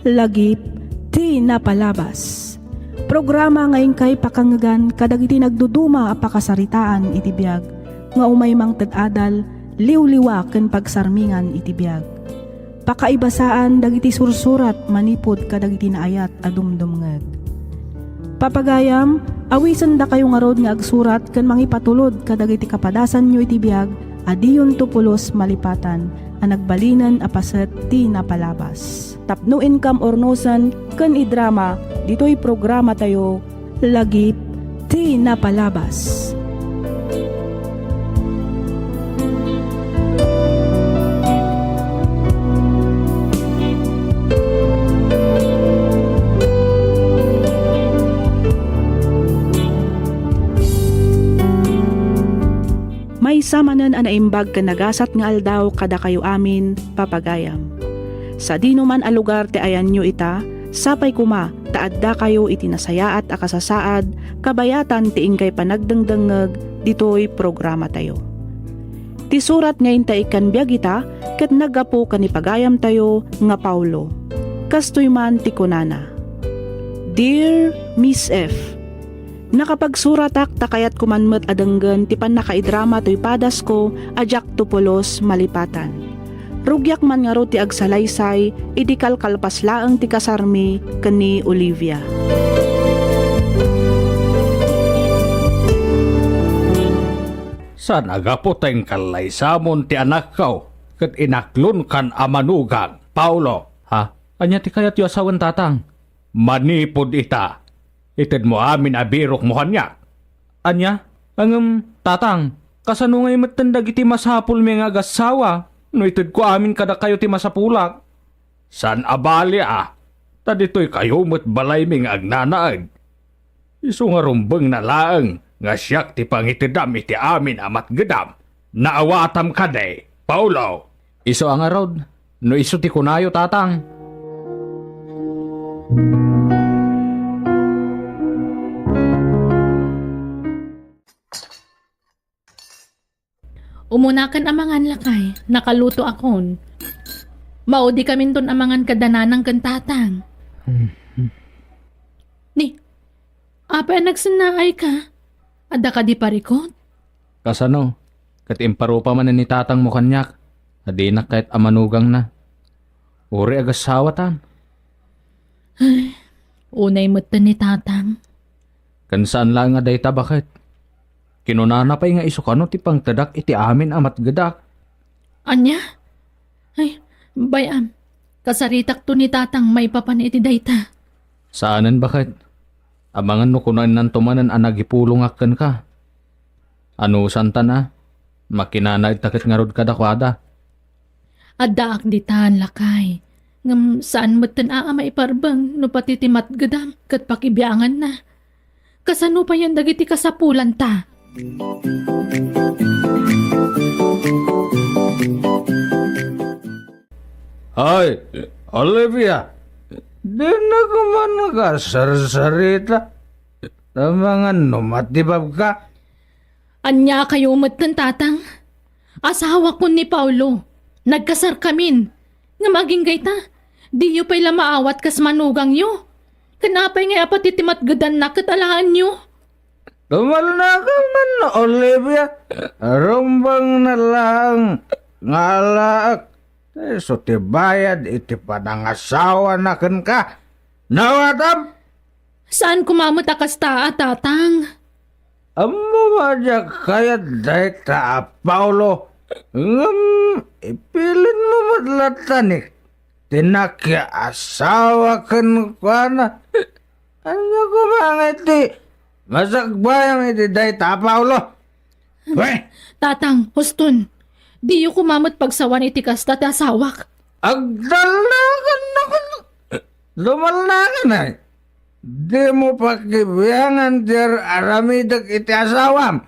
lagip ti napalabas. Programa ngayon kay pakanggan kadagiti nagduduma a pakasaritaan iti biag nga umay mang tad-adal liwliwa ken pagsarmingan iti biag. Pakaibasaan dagiti sursurat manipod kadagiti naayat a dumdumngeg. Papagayam, awisan da kayo nga rod nga agsurat ken mangipatulod kadagiti kapadasan nyo iti biag adiyon tupulos malipatan a nagbalinan a paset ti napalabas. Tapno income ornosan ken idrama ditoy programa tayo lagip ti napalabas. May samanan a naimbag ka nagasat nga aldaw kada kayo amin papagayam. Sa dino man a lugar ti ayan nyo ita, sapay kuma taadda kayo iti nasayaat a kasasaad, kabayatan ti ingkay panagdengdengeg ditoy programa tayo. Ti surat ngayon ta ikan biag ita, ket nagapo kanipagayam tayo nga Paulo. Kastoy man ti kunana. Dear Miss F, nakapagsuratak takayat kumanmet adenggen ti panakaidrama toy padas ko ajak tupulos malipatan. Rugyak man nga ro ti agsalaysay idi kalkalpas laeng ti kasarmi ken ni Olivia. San agapo tayong kalaysamon ti anak kaw ket inaklon kan amanugang Paulo. Ha? Anya ti kayat yu asawan tatang? Manipod ita. Ited mo amin abirok mo kanyak. Anya? Tatang, kasano ngay matandag iti masapul may nga agasawa? No ited ko amin kada kayo ti masapulak. San abali Tadito'y kayo mo't balay may nga agnanaag. Iso nga rumbeng na laeng nga siyak ti pangitidam iti amin amat gedam. Naawatam ka day, Paulo. Iso ang arod, no iso ti kunayo tatang. Umunakan amangan lakay, nakaluto akon. Maudi kamin ton amangan kadananang kantatang. Ni, apa nagsanaay ka? Ada ka di parikot? Kasano, kat imparupa man ni tatang mo kanyak, adi na kahit amanugang na. Uri agasawa tan. Ay, unay mutan ni tatang. Kansaan lang nga dayta bakit? Kinunana pa nga iso kano ti pangtadak iti amin amat gadak. Anya? Ay, bayam. Kasaritak to ni tatang may papan iti dayta. Saanan bakit? Amangan no kunan nan tumanan anagipulong akken ka. Ano santa na? Makinana itakit nga rod kadakwada. Addaak ditan lakay. Ngam saan mutan aama iparbang no pati timat gadam kat pakibiangan na. Kasano pa yan dagiti kasapulan ta? Ay, Olivia, di na ka man nagasarsarita. Tamangan numatibab ka. Anya kayo mutan tatang? Asawa ko ni Paulo. Nagkasar kamin. Nga maging gayta. Di yu pa'y lamaawat kas manugang yu. Kanapay nga apat itimat gadan na katalaan nyo. Tumal na ka man, Olivia. Rumbang na lang. Ngalaak. So tibayad iti panangasawa na kan ka. Nawatam? Saan kumamot akas taa, tatang? Amo madya kayat dahi ta, Paulo. Ipilin mo madlatan tinakya asawa kan kwa na. Ano ko mga iti? Masakbayang iti dahi ta, Paulo. Wey! Tatang, huston. Di yu kumamot pagsawan iti kasta ti asawak. Agdal na ka na ka. Lumal na ka na. Di mo pakibiyangan dir aramidag iti asawam.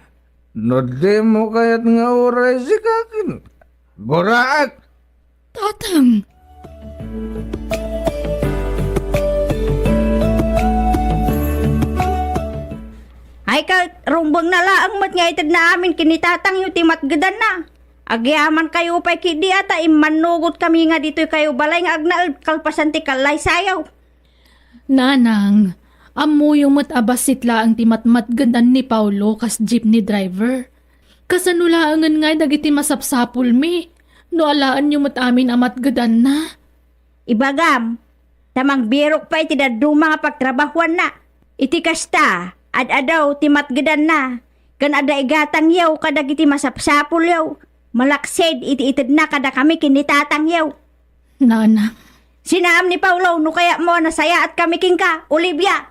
No di mo kayat nga uray si kakin. Buraak. Tatang. Ay ka, rumbang na laang mat nga itad na amin kinitatang yung timat gadan na. Agyaman kayo pa kidi ata imanugot kami nga dito kayo balay nga agnaal kalpasan ti kalay sayaw. Nanang, amo yung matabasit laang ti matmatgandan ni Paulo kas jeepney driver. Kasanulaangan nga dagiti masapsapul mi. No alaan yung matamin amat gadan na. Ibagam, tamang birok pa iti daduma nga pagtrabahuan na. Iti kasta, ad-adaw ti matgedan na. Kan ada igatang yaw kadag iti masapsapul yaw. Malaksid iti itid na kada kami kinitatang yaw. Nanang, Sinaam ni Paulo no kaya mo nasaya at kami king ka, Olivia.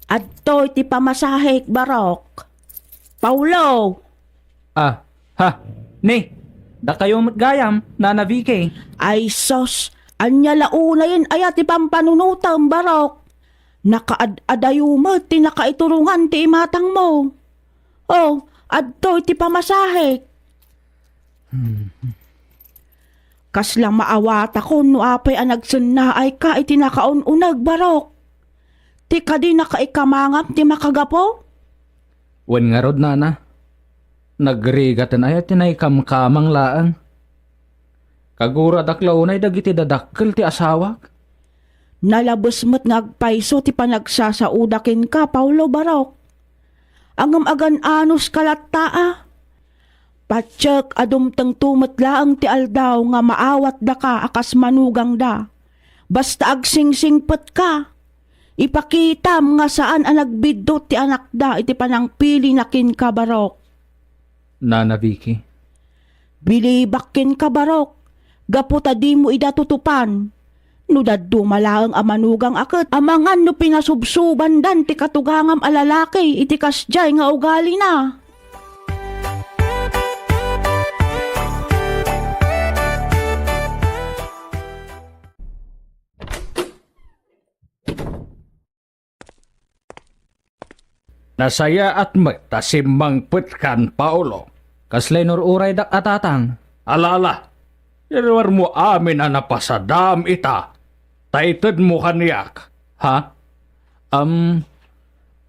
Adto iti pamasahik barok. Paulo, Ah, ha, ni, da kayo matgayam, Nana Vicky. ay sos, anya launa yun ay ati pampanunutam barok. Nakaad-adayumat ti nakaiturungan ti imatang mo. Oh, adto iti pamasahik. Kaslang maawat ako no apay anagsun na ay ka iti nakaununag barok. Ti ka di nakaikamangam ti makagapo? Wen nga rod, Nana. Nagrigatan ay tinaykamkamang laang. Kagura daklaw na dagiti dadakkel ti asawak. Nalabos mo't ngagpaiso ti panagsasaudakin ka, Paulo Barok. Angam agan anos kalattaa. Patsyak adumtang tumat laang ti aldaw nga maawat da ka akas manugang da. Basta agsingsingpet ka. Ipakitam nga saan ang nagbidot ti anak da iti panangpili nakin ka, Barok. Nana Vicky. Bilibakin ka, Barok. Gaputa di mo idatutupan. No daddo malaang amanugang akit. Amangan no pinasubsuban dan ti katugangam alalaki iti kasjay nga ugali na. Nasaya at magtasimang putkan, Paulo. Kaslay uray dak atatang. Alala, irwar mo amin na napasadam ita. Taited mo kaniyak. Ha?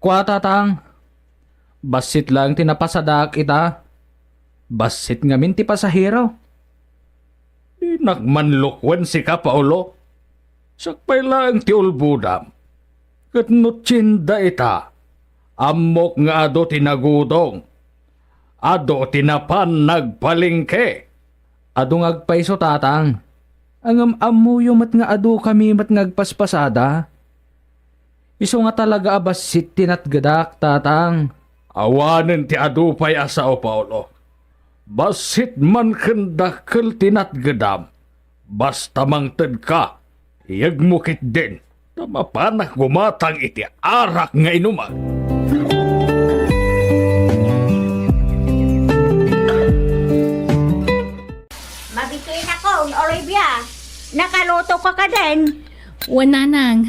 Kwa tatang. Basit lang tinapasadak ita. Basit ngamin ti pasahero. Di nagmanlukwen si ka, Paulo. Sakpay lang ti ulbudam. Katnutsinda ita. Amok nga ado tinagudong. Ado tinapan nagpalingke. Ado ngagpaiso tatang. Ang amuyo mat nga ado kami mat ngagpaspasada. Iso nga talaga abasit tinatgadak tatang. Awanen ti ado pay asao, Paulo. Basit man kendakkel tinatgedam. Basta mangted ka. Iyagmukit din. Tamapanak gumatang iti arak nga inuman. Mabituin ako, Olivia. Nakaluto ka ka din. Nanang,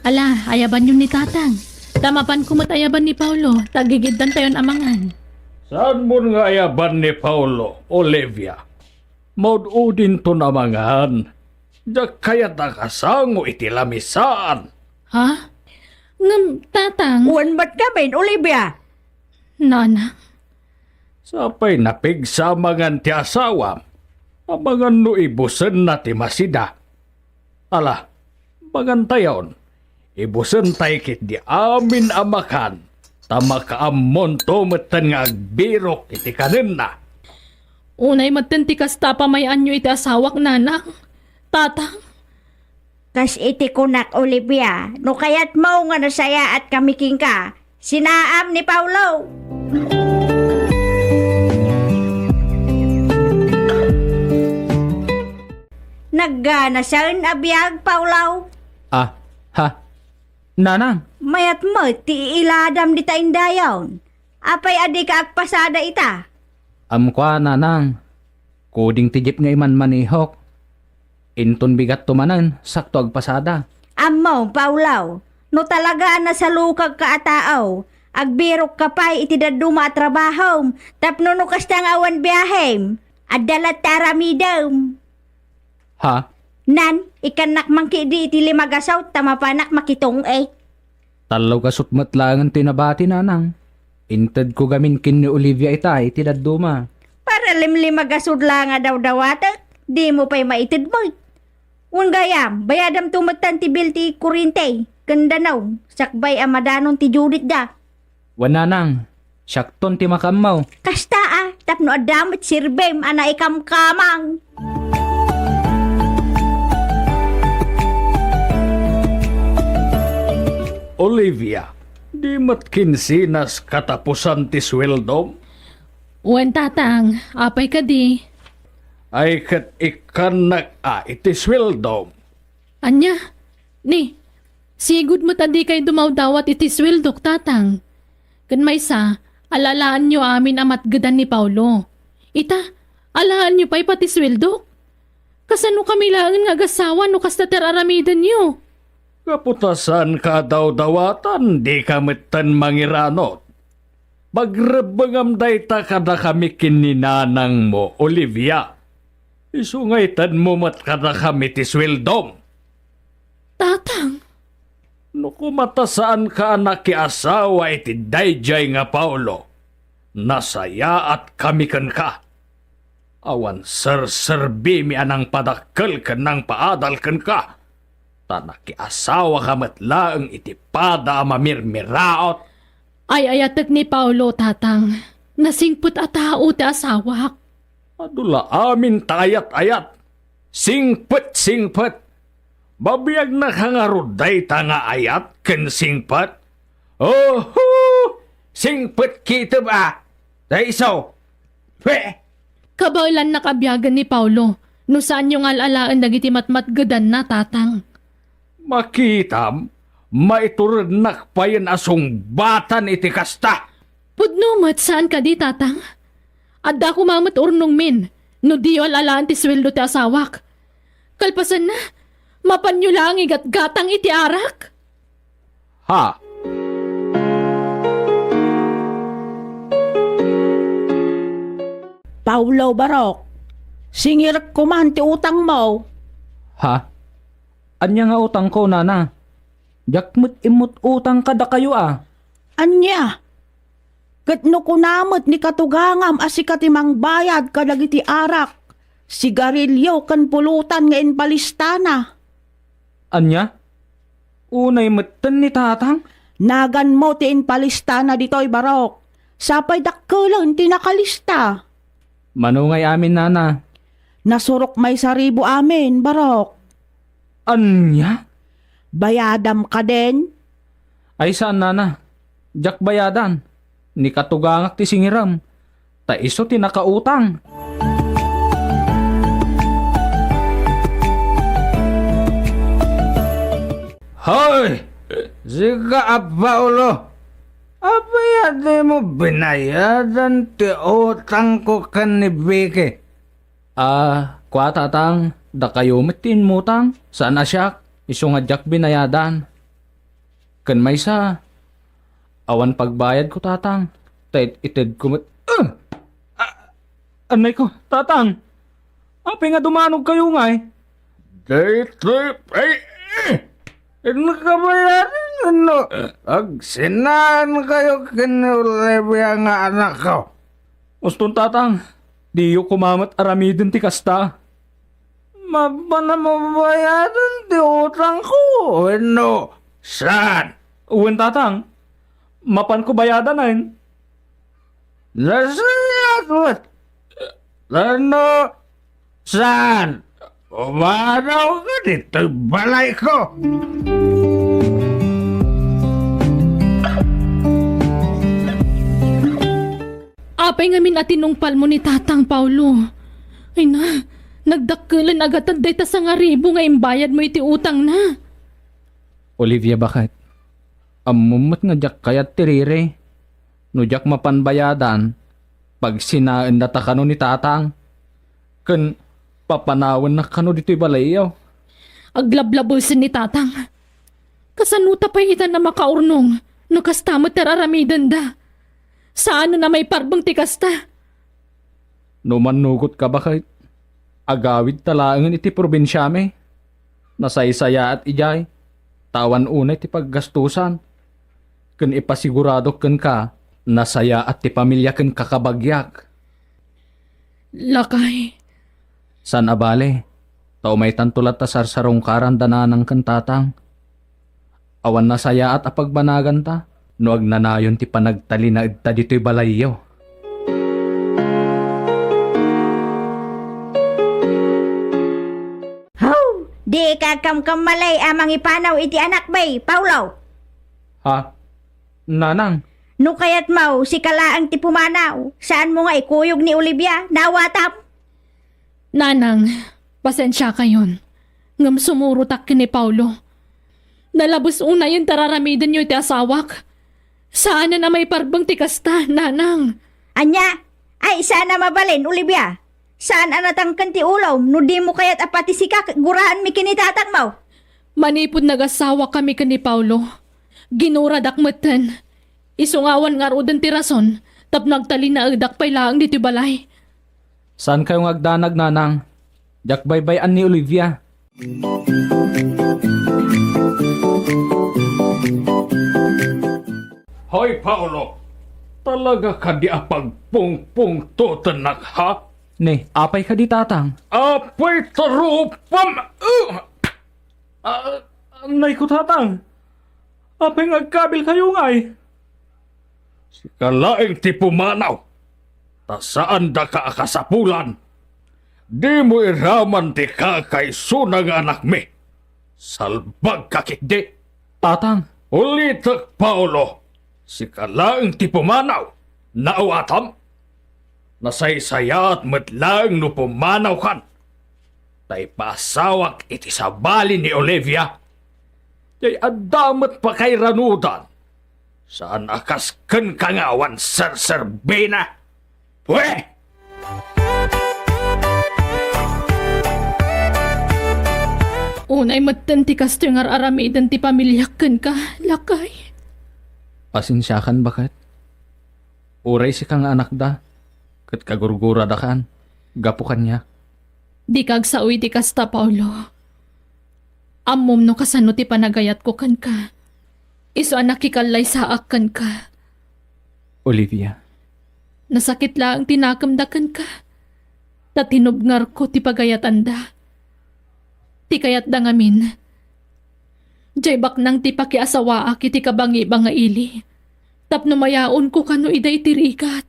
ala, ayaban yun ni tatang. Tamapan ko ayaban ni Paulo, tagigiddan tayon amangan. Saan mo nga ayaban ni Paulo, Olivia? Maududin to namangan. Diyak kaya nakasango iti lamisaan. Ha? Ngam, tatang, Uwan ba't kami, Olivia? nana, Sapay napigsamangan ti asawam. Abangan no ibusen na ti masida. Ala, magantayon. Ibusen tay kit di amin amakan. Tamakaammon tumetan nga agbirok iti kanin na. unay matentikas tapamayan nyo iti asawak nanang. Tatang, Kas iti kunak, Olivia. No kaya't mo nga nasaya at kamiking ka. Sinaam ni Paulo. Naggana saan abiyag, Paulo. Ah, ha? Nanang. Mayat mo, ti iladam di taing dayon. Apay adi ka agpasada ita. Kwa nanang. Kuding tijip nga iman manihok. Inton bigat tumanan, sakto agpasada. Ammo, Paulo. No talaga na sa lukag ka ataaw. Agbirok ka pa'y iti daduma at trabaho. Tapno no kastang awan biyahem. Adalat taramidam. Ha? Nan, ikanak mangki di iti limagasaw, tamapanak makitong eh. Talaw kasut matlangan tinabati nanang. Inted ko gamin kin ni Olivia itay, tinaduma. Para limlimagasod lang nga daw dawata, di mo pa'y maitid mo. Ungayam, bayadam tumatan ti bil ti kurinte, kandanaw, sakbay amadanon ti Judith da. Wananang, syakton ti makamaw. Kasta tapno adamot sirbem, ana ikamkamang. Olivia, di matkin sinas katapusan ti sweldom? Wen tatang, apay ka di. Ay kat ikanak iti sweldom. Anya, ni, sigud mo tadi kay dumawdawat iti swildok tatang. Kan may sa, alalaan nyo amin amat gadan ni Paulo. Ita, alaan nyo pa'y pati swildok. Kasano kami lang nga gasawa no kasta teraramidan nyo. Kaputasan ka daw dawatan, di kamitan mangiranot. Bagrebengam dayta kada kami kininanang mo, Olivia. Isungaytan mo mat kada kami ti sweldom. Tatang, No kumatasaan ka anak ki asawa iti dayjay nga Paulo. Nasaya at kami kan ka. Awan serserbi mi anang padakkel kan nang paadal kan ka. Tanak ki asawa ka matlaeng iti pada mamirmiraot. ay ayatek ni Paulo tatang. Nasingput at tao ti asawak. Adula amin tayat-ayat. Singpet. Babiyag na kangaruday ta nga ayat ken singpet. Oh, singpet kita ba? Daiso. Kabailan nakabiyagan ni Paulo. No saan yung alalaan dagiti matmatgadan na tatang. Makitam, maiturnak pa yan asong batan iti kasta. Pudnumat saan ka di tatang? Adda ko mamat urnong min. No di alalaan ti sweldo ti asawak. Kalpasan na, mapanyo lang igat-gatang iti arak. Ha? Paulo Barok, singir ko man ti utang mo. Ha? Anya nga utang ko, nana? Jakmut imut utang kada kayo Anya? Katno ko namot ni katugangam asi katimang bayad kadagiti arak. Sigarilyo kan pulutan nga inpalistana. Anya? Unay matan ni tatang? Nagan mo ti inpalistana ditoy Barok. Sapay dakkelan ti nakalista. Manungay amin, nana. Nasurok may saribo amin, Barok. Anya? Bayadam ka din? Ay saan, nana? Jak bayadan. Ni katugangak ti singiram. Ta iso ti nakautang. Hoy! Siga Paulo! Abayade mo binayadan ti utang ko kan ni Vicky. Kwa tatang, da kayo mitin mutang. Saan asyak? Iso nga jak binayadan. Kan may sa. Awan pagbayad ko tatang. Ited ko anay ko, tatang. Api nga dumanog kayo nga Dito, nakabayaran ano? Agsinaan kayo kinulebya nga anak ko. Uston tatang, di yu kumamat aramidin ti kasta. Mabana mabayaran ti utang ko. Ano? Saan? Uwan tatang, mapan ko bayadan na yun. Nasayat. Ano? Saan? Umanaw ka dito, balay ko. Apay nga min atinungpal mo ni tatang Paulo. Ay na, nagdakkelan agad at dayta sa nga ribo nga imbayad mo iti utang na. Olivia, bakit? Amumot nga jak kayat tirire. No jak mapanbayadan, pag sinaan na ta kano ni tatang. Kan papanawan na kano dito'y balayaw. Aglablabusin ni tatang. Kasanuta pa'y ita na makaurnong no kastama teraramidan da. Saan na may parbang ti kasta? No manugot ka bakit? Agawid talangan iti probinsyame. Nasaysaya at ijay. Tawan unay ti paggastusan. Kun ipasigurado ken ka, nasaya at ti pamilya ken kakabagyak. Lakay, San abale, tao may tantulat ta sarsarong karandanan ng kantatang. Awan nasaya at apagbanagan ta, no agnanayon ti panagtali na idta dito'y balayyo. How? Di ka kamkamalay amang ipanaw iti anak bay, Paulo. Ha? Nanang, No kayat mau, si kalaang ti pumanaw. Saan mo nga ikuyog ni Olivia? Nawatap. nanang, pasensya kayon. Ngam sumurutak ni Paulo. Nalabos una yung tararamidan nyo iti asawak. Saan na may parbang tikasta, nanang? Anya? Ay, sana mabalin, Olivia. Saan anatangkan ti ulaw? No di mo kayat apati sikak, guraan mi kinitatang mo. Manipod nagasawa kami ni Paulo. Ginurad akmeten. Isungawan nga rodan ti rason, tap nagtali na agdak pay laang dito balay. saan kayong agdanag nanang? Jak baybayan ni Olivia. Hoy, Paulo! Talaga ka di apagpungpung to tanak, ha? Ne, apay ka di tatang. Apay tarupam! Nay ko tatang. Apay ngagkabil kayo ngay. Si kalaing ti pumanaw. Ta saan da ka akasapulan? Di mo iraman ti kakay sunang anak mi. Salbag kakit di. Tatang, Ulitak, Paulo. Si kalaing ti pumanaw. Nauatam. Nasaysayat matlang no pumanaw kan. Tay pasawak iti sabali ni Olivia. Yay adamat pa kay ranudan. Saan akas ken kangawan serserbena? Pwe! Unay matan ti kasto yung aramidan ti pamilyakan ka, lakay. pasensyakan bakit? Uray si kang anak da. Kat kagurgura da kan. Gapo kanya. Di kag sa uwi ti kasta, Paulo. Amom no kasano ti panagayat ko kan ka. Iso anak ikalay sa akan ka. Olivia, Nasakit lang tinakamdakan ka. Tatinubngar ko ti pagayatan da. Ti kayat da ngamin. Diyay baknang ti pakiasawa iti kabangi-banga ili. Tapno mayaon ko kano iday tirikat.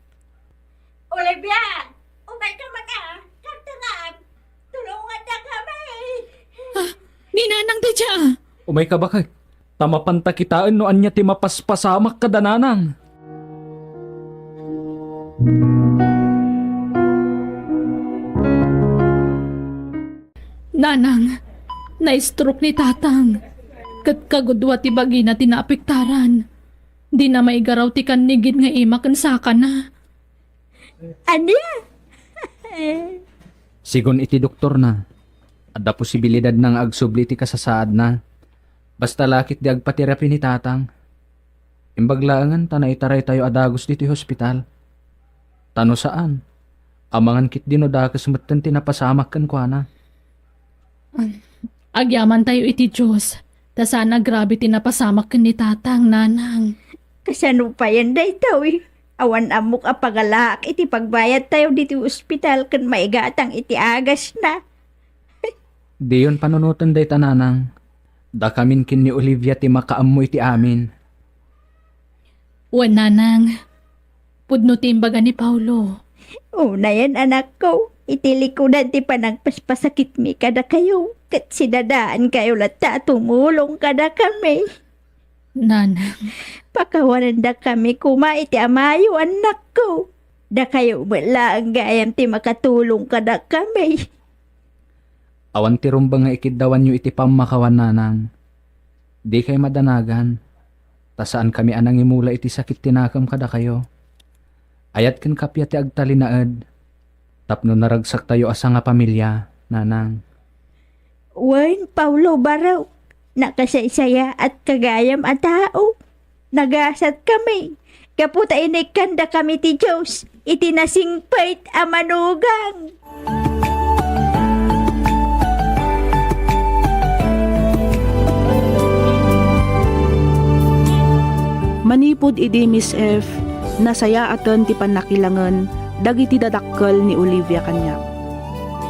Olivia! Umay ka maka! Kartangan! Tulungan na kami! Ninanang di siya. umay ka bakit? Tamapanta kitaan no anya ti mapaspasamak kadananang. Nanang, na-stroke ni tatang. Kat kagudwa ti bagi na tinaapektaran. Di na may garaw ti kanigid nga imakan saka na. Anya? Sigon iti doktor na. Adda posibilidad ng agsubli ti kasasaad na. Basta lakit di agpaterapi ni tatang. Imbaglaangan ta na itaray tayo adagos dito hospital. Tano saan? Amangan kit dino dakas matan tinapasamak kan kwa na. Agyaman tayo iti Diyos. Ta sana grabe tinapasamak ni tatang, nanang. Kasano pa yan day tao eh. Awan amok apagalaak iti pagbayad tayo dito ospital kan maigatang iti agas na. Di yun panunutan day tananang. Da kamin kin ni Olivia ti makaammo iti amin. Wan, nanang. Pudno timbaga ni Paulo. Una yan anak ko. Iti likudan ti panagpaspasakit mi kada kayo. Kat sinadaan kayo lata tumulong kada kami. Nanang. Pakawanan da kami kuma iti amayo anak ko. Da kayo wala ang gayam ti makatulong kada kami. Awan ti rumbang nga ikiddawan nyo iti pamakawan nanang. Di kay madanagan. Ta saan kami anang imula iti sakit tinakam kada kayo. Ayat ken kapya ti agtalinaed. Tapno naragsak tayo asa nga pamilya, nanang. Wan, Paulo Baraw. Nakasaysaya at kagayam at tao. Nagasat kami. Kaputa inikanda kami ti Diyos. Itinasingpait amanugang. Manipod idi Miss F, nasayaatan ti panakilangan dagiti dadakkel ni Olivia kanyak.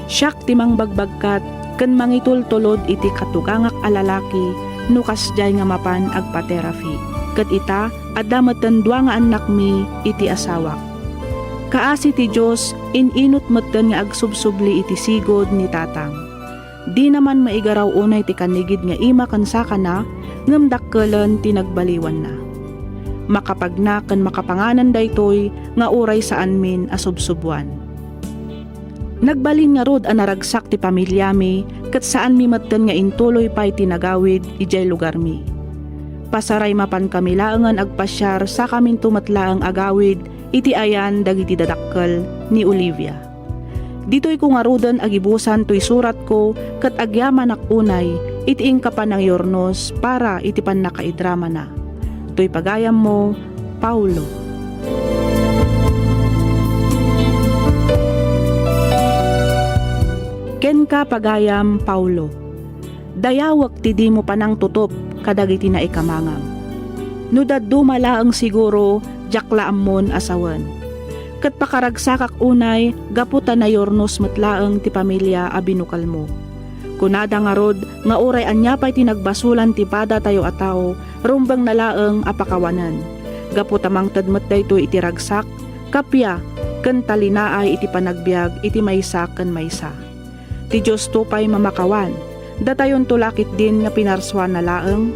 Siyak ti mangbagbagkat ken mangitultulod iti katugangak a lalaki no kasjay nga mapan agpa-therapy. Ket ita adda metten dua nga anak mi iti asawak. Kaasi ti Dios inot metten nga agsubsubli iti sigod ni tatang. Di naman maigaraw unay ti kanigid nga ima ken sakana ngem dakkelen ti nagbaliwan na. Makapagna ken makapanganan daytoy nga uray saan min asubsubuan. Nagbalin nga rod a naragsak ti pamilya mi ket saan mi metten nga intuloy pay tinagawid ijay lugar mi. Pasaray mapan kami laengan agpasyar sa kamin tumatlaang agawid iti ayan dagiti dadakkel ni Olivia. Ditoy ko nga rodan agibusan toy surat ko ket agyaman unay iti ingkapan ng Yornos para iti pannakaidrama na. Toy pagayam mo, Paulo. Ken ka pagayam, Paulo. Dayawak ti di mo panang tutop kadagiti na ikamangam. No daddu malaang siguro jaklaam mon asawan. Ket pakaragsakak unay gaputa na Yornos metlaeng ti pamilya a binukal mo. Kunada nga rod nga uray anyapay tinagbasulan ti pada tayo ataw rumbang nalaeng apakawanan. Gaputa mangtadmet dayto iti ragsak kapya ken talinaay iti panagbiag iti maysa ken maysa. Ti Dios tupay mamakawan. Datayon tulakit din nga pinarswan na laeng.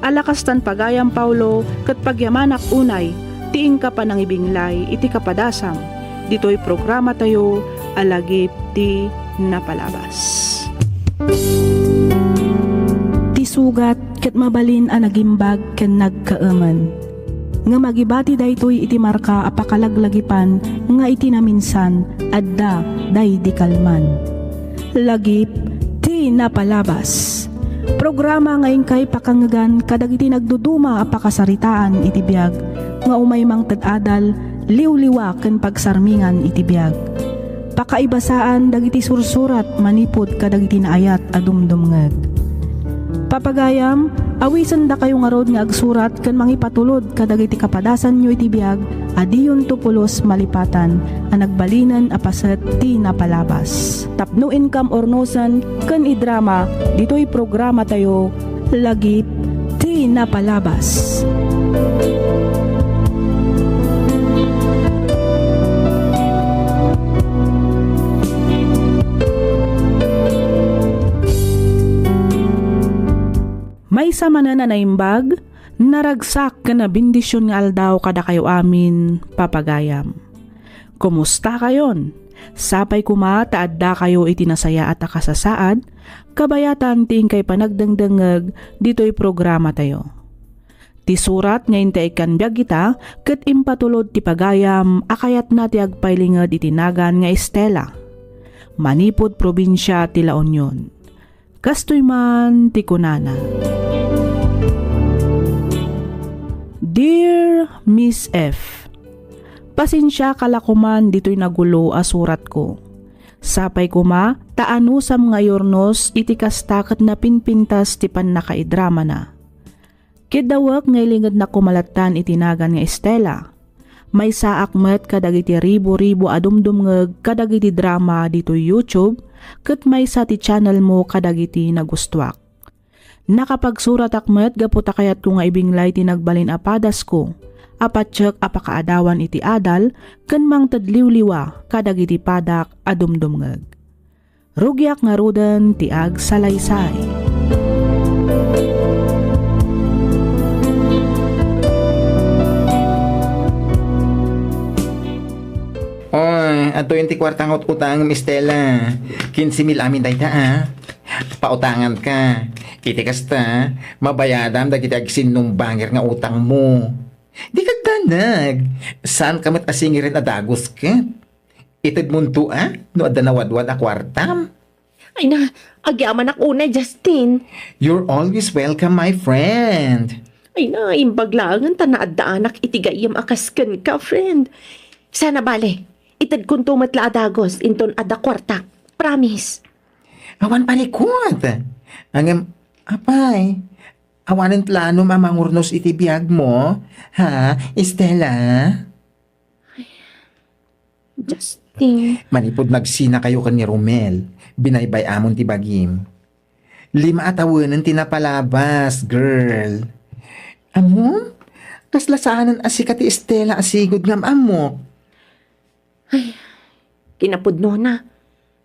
Alakastan pagayam Paulo ket pagyamanak unay tiing ka pa nang ibinglay iti kapadasam. Dito'y programa tayo alagip ti napalabas. Ti sugat ket mabalin a nagimbag ken nagkaeman. Nga magibati daytoy iti marka apakalaglagipan nga iti naminsan adda day di kalman. Lagip ti napalabas. Programa ngayon kay pakangagan kadagiti nagduduma apakasaritaan iti biag nga umay mang tad-adal liwliwa ken pagsarmingan iti biag. Pakaibasaan dagiti sursurat manipod kadagiti naayat a dumdumngeg. Papagayam, awisan da kayo nga rod nga agsurat ken mangipatulod kadagiti kapadasan nyo iti biag adiyon tupulos malipatan a nagbalinan a paset ti napalabas. Tapno income ornosan ken idrama ditoy programa tayo lagip ti napalabas. May samanan na naimbag, naragsak ka na bindisyon nga aldaw kada kayo amin, papagayam. Kumusta kayon? Sapay kumata adda kayo itinasaya at akasasaad, kabayatan ting kay panagdangdangag dito'y programa tayo. Ti surat nga intay kan biag kita, ket impatulod ti pagayam, akayat na ti agpailingad itinagan nga Estela. Manipod probinsya ti La Union. Kastoy man ti kunana. Dear Miss F, pasensya kalakuman dito'y nagulo a surat ko. Sapay kuma, taanusam nga Yornos iti kastakat na pinpintas ti pannakaidrama na. Kidawak ngay lingad na kumalatan itinagan nga Estela. May saak met kadagiti ribo-ribo adumdumngeg kadagiti drama dito YouTube, ket may sa ti channel mo kadagiti nagustuak. Nakapagsurat akmet gaputa kayat ko nga ibinglay ti nagbalin apadas ko, apatsek apakaadawan iti adal, ken mang tadliwliwa kadagiti padak adumdumngeg. Rugyak nga ruden ti ag salaysay. Oy, ato yung tikwartang utang, Miss Stella. 15,000 amin tayo pautangan ka. Iti kasta, mabayadam dagiti agsinong banger nga utang mo. Di ka danag. Saan ka mat asingirin adagos ka? Itid munto no adda nawadwad a kwartam. Ay na, agyaman ak una, Justin. You're always welcome, my friend. Ay na, imbaglangan ta na addaanak itigayam akasken ka, friend. Sana bale, itad kung tumatla adagos inton adda kwarta. Promise. Awan palikot. Apay, Awanan plano mamangurnos iti biyag mo? Ha, Estela? Justin. Manipod nagsina kayo kan ni Romel. Binaybay amon ti bagim. 5 atawanan tinapalabas, girl. Amo? Kaslasanan asika ti Estela asigod ngam amo. Kinapudno na.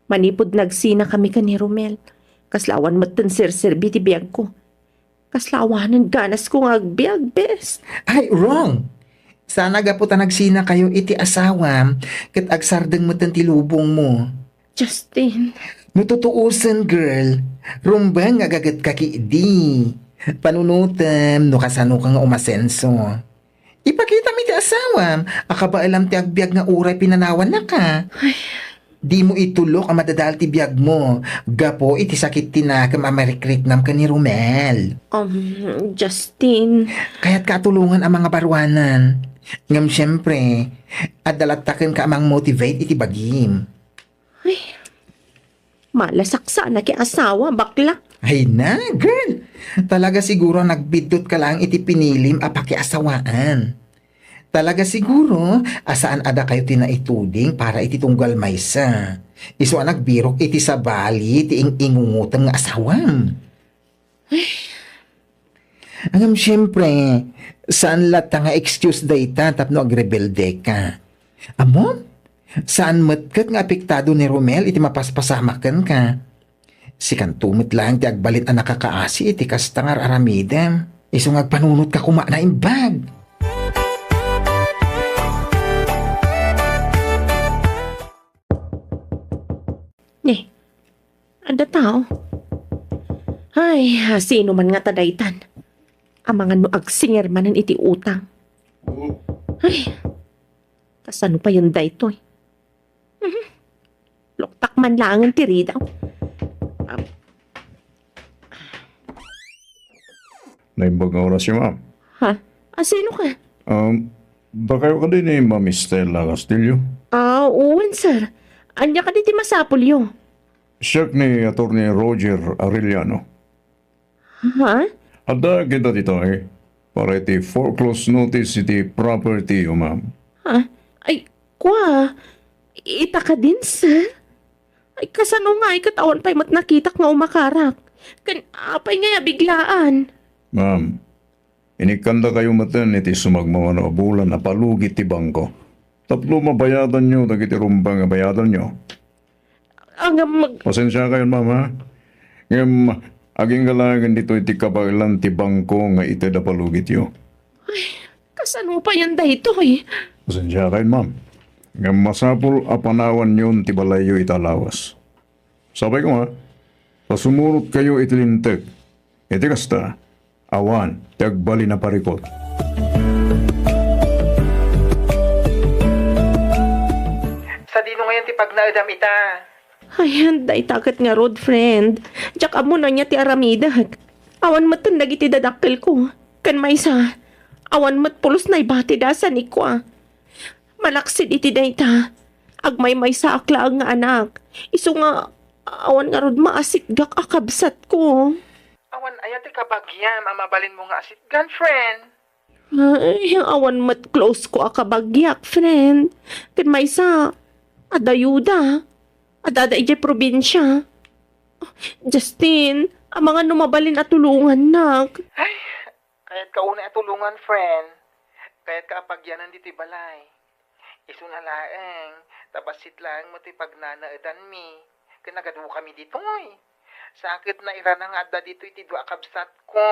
Manipod nagsina kami ka ni Romel. Kaslawan matan sir-serbi ti biyag ko. Kaslawanan ganas ko nga agbiag, bes. Ay, wrong. Sana gaputa nagsina kayo iti asawam kat agsardeng matan ti lubong mo. Justin. Nututuusan, girl. Rumbang agagat kakiidi. Panunutem, no kasano ka nga umasenso. Ipakita mi ti asawam. Akaba alam ti agbiag nga uray pinanawan na ka. Di mo itulok ang madadal ti biyag mo. Gapo iti sakit tinakam amarikritnam ka ni Romel. Justin. Kaya't katulungan ang mga barwanan. Ngam siyempre, adalataken ka amang motivate iti bagim. Malasaksa na ki asawa, bakla. Ay na, girl. Talaga siguro nagbidot ka lang iti pinilim a pakiasawaan. Talaga siguro, asaan ada kayo tinaituding para iti tunggal maysa. Iso nagbirok iti sabali, ti ingungutan nga asawam. Angam siyempre, saan lata nga excuse data tapno agrebelde ka? Amo? Saan matkat nga apektado ni Romel iti mapaspasamakan ka? Si kantumit lang ti agbalit ang nakakaasi iti kastangar aramidem. Iso ngagpanunot ka kuma na imbag. Ada tao. Ay, sino man nga tadaytan. Ang mga nuagsinger manan iti utang. Ay, kasano pa yun daytoy? Loktak man lang ang tiri daw. Naimbag nga oras yung ma'am. Ha? Sino ka? Baka kayo ka din ni Ma'am Estela Castillo? Uwan sir. Anya ka diti masapulyo. Siya ni Atty. Roger Arellano. Ha? Ada kita dito para iti foreclose notice iti property o ma'am. Ha? Ay, kwa. Ita ka din, sir? Ay, kasano nga, katawan pa'y mat nakita nga umakarak. Apay nga biglaan. Ma'am, inikanda kayo matan iti sumagmawa na bulan na palugit ti bangko. Tatlo mabayadan nyo, dagiti rumbang nga bayadan nyo. Pasensya kayo, ma'am, ha? Ngam, aging galangan dito iti kabailan ti bangko nga iti da palugit yo. Kasano pa yan dahito eh? Pasensya kayo, ma'am. Ngam masapul apanawan yun ti balayo italawas. Sabay ko, ha? Pasumunod kayo iti lintek. Iti kasta, awan, ti agbali na parikot. Sa dino ngayon ti pagnaadam ita. Ay, handay takat nga road friend. Diyak amo na niya ti aramidag. Awan mat tan dagiti dadakkel ko. Kan may sa, awan mat pulos na ibati dasan iko Malaksid iti dayta. Agmay may sa akla nga anak. Iso nga, awan nga rod maasikgak akabsat ko. Awan ayat ti kabagyam, amabalin mo nga asit girlfriend. Ay, awan mat close ko akabagyak, friend. Kan may sa, adayuda. Adada ijay probinsya. Justin, ang mga numabalin at tulungan, nak. Ay, kaya't kauna tulungan, friend. Kaya't kaapagyanan diti balay. Iso na laeng, tabasit lang mo ti pagnanaadan mi. Kinagadu kami dito Sakit na ira na nga dito iti dua kabsat ko.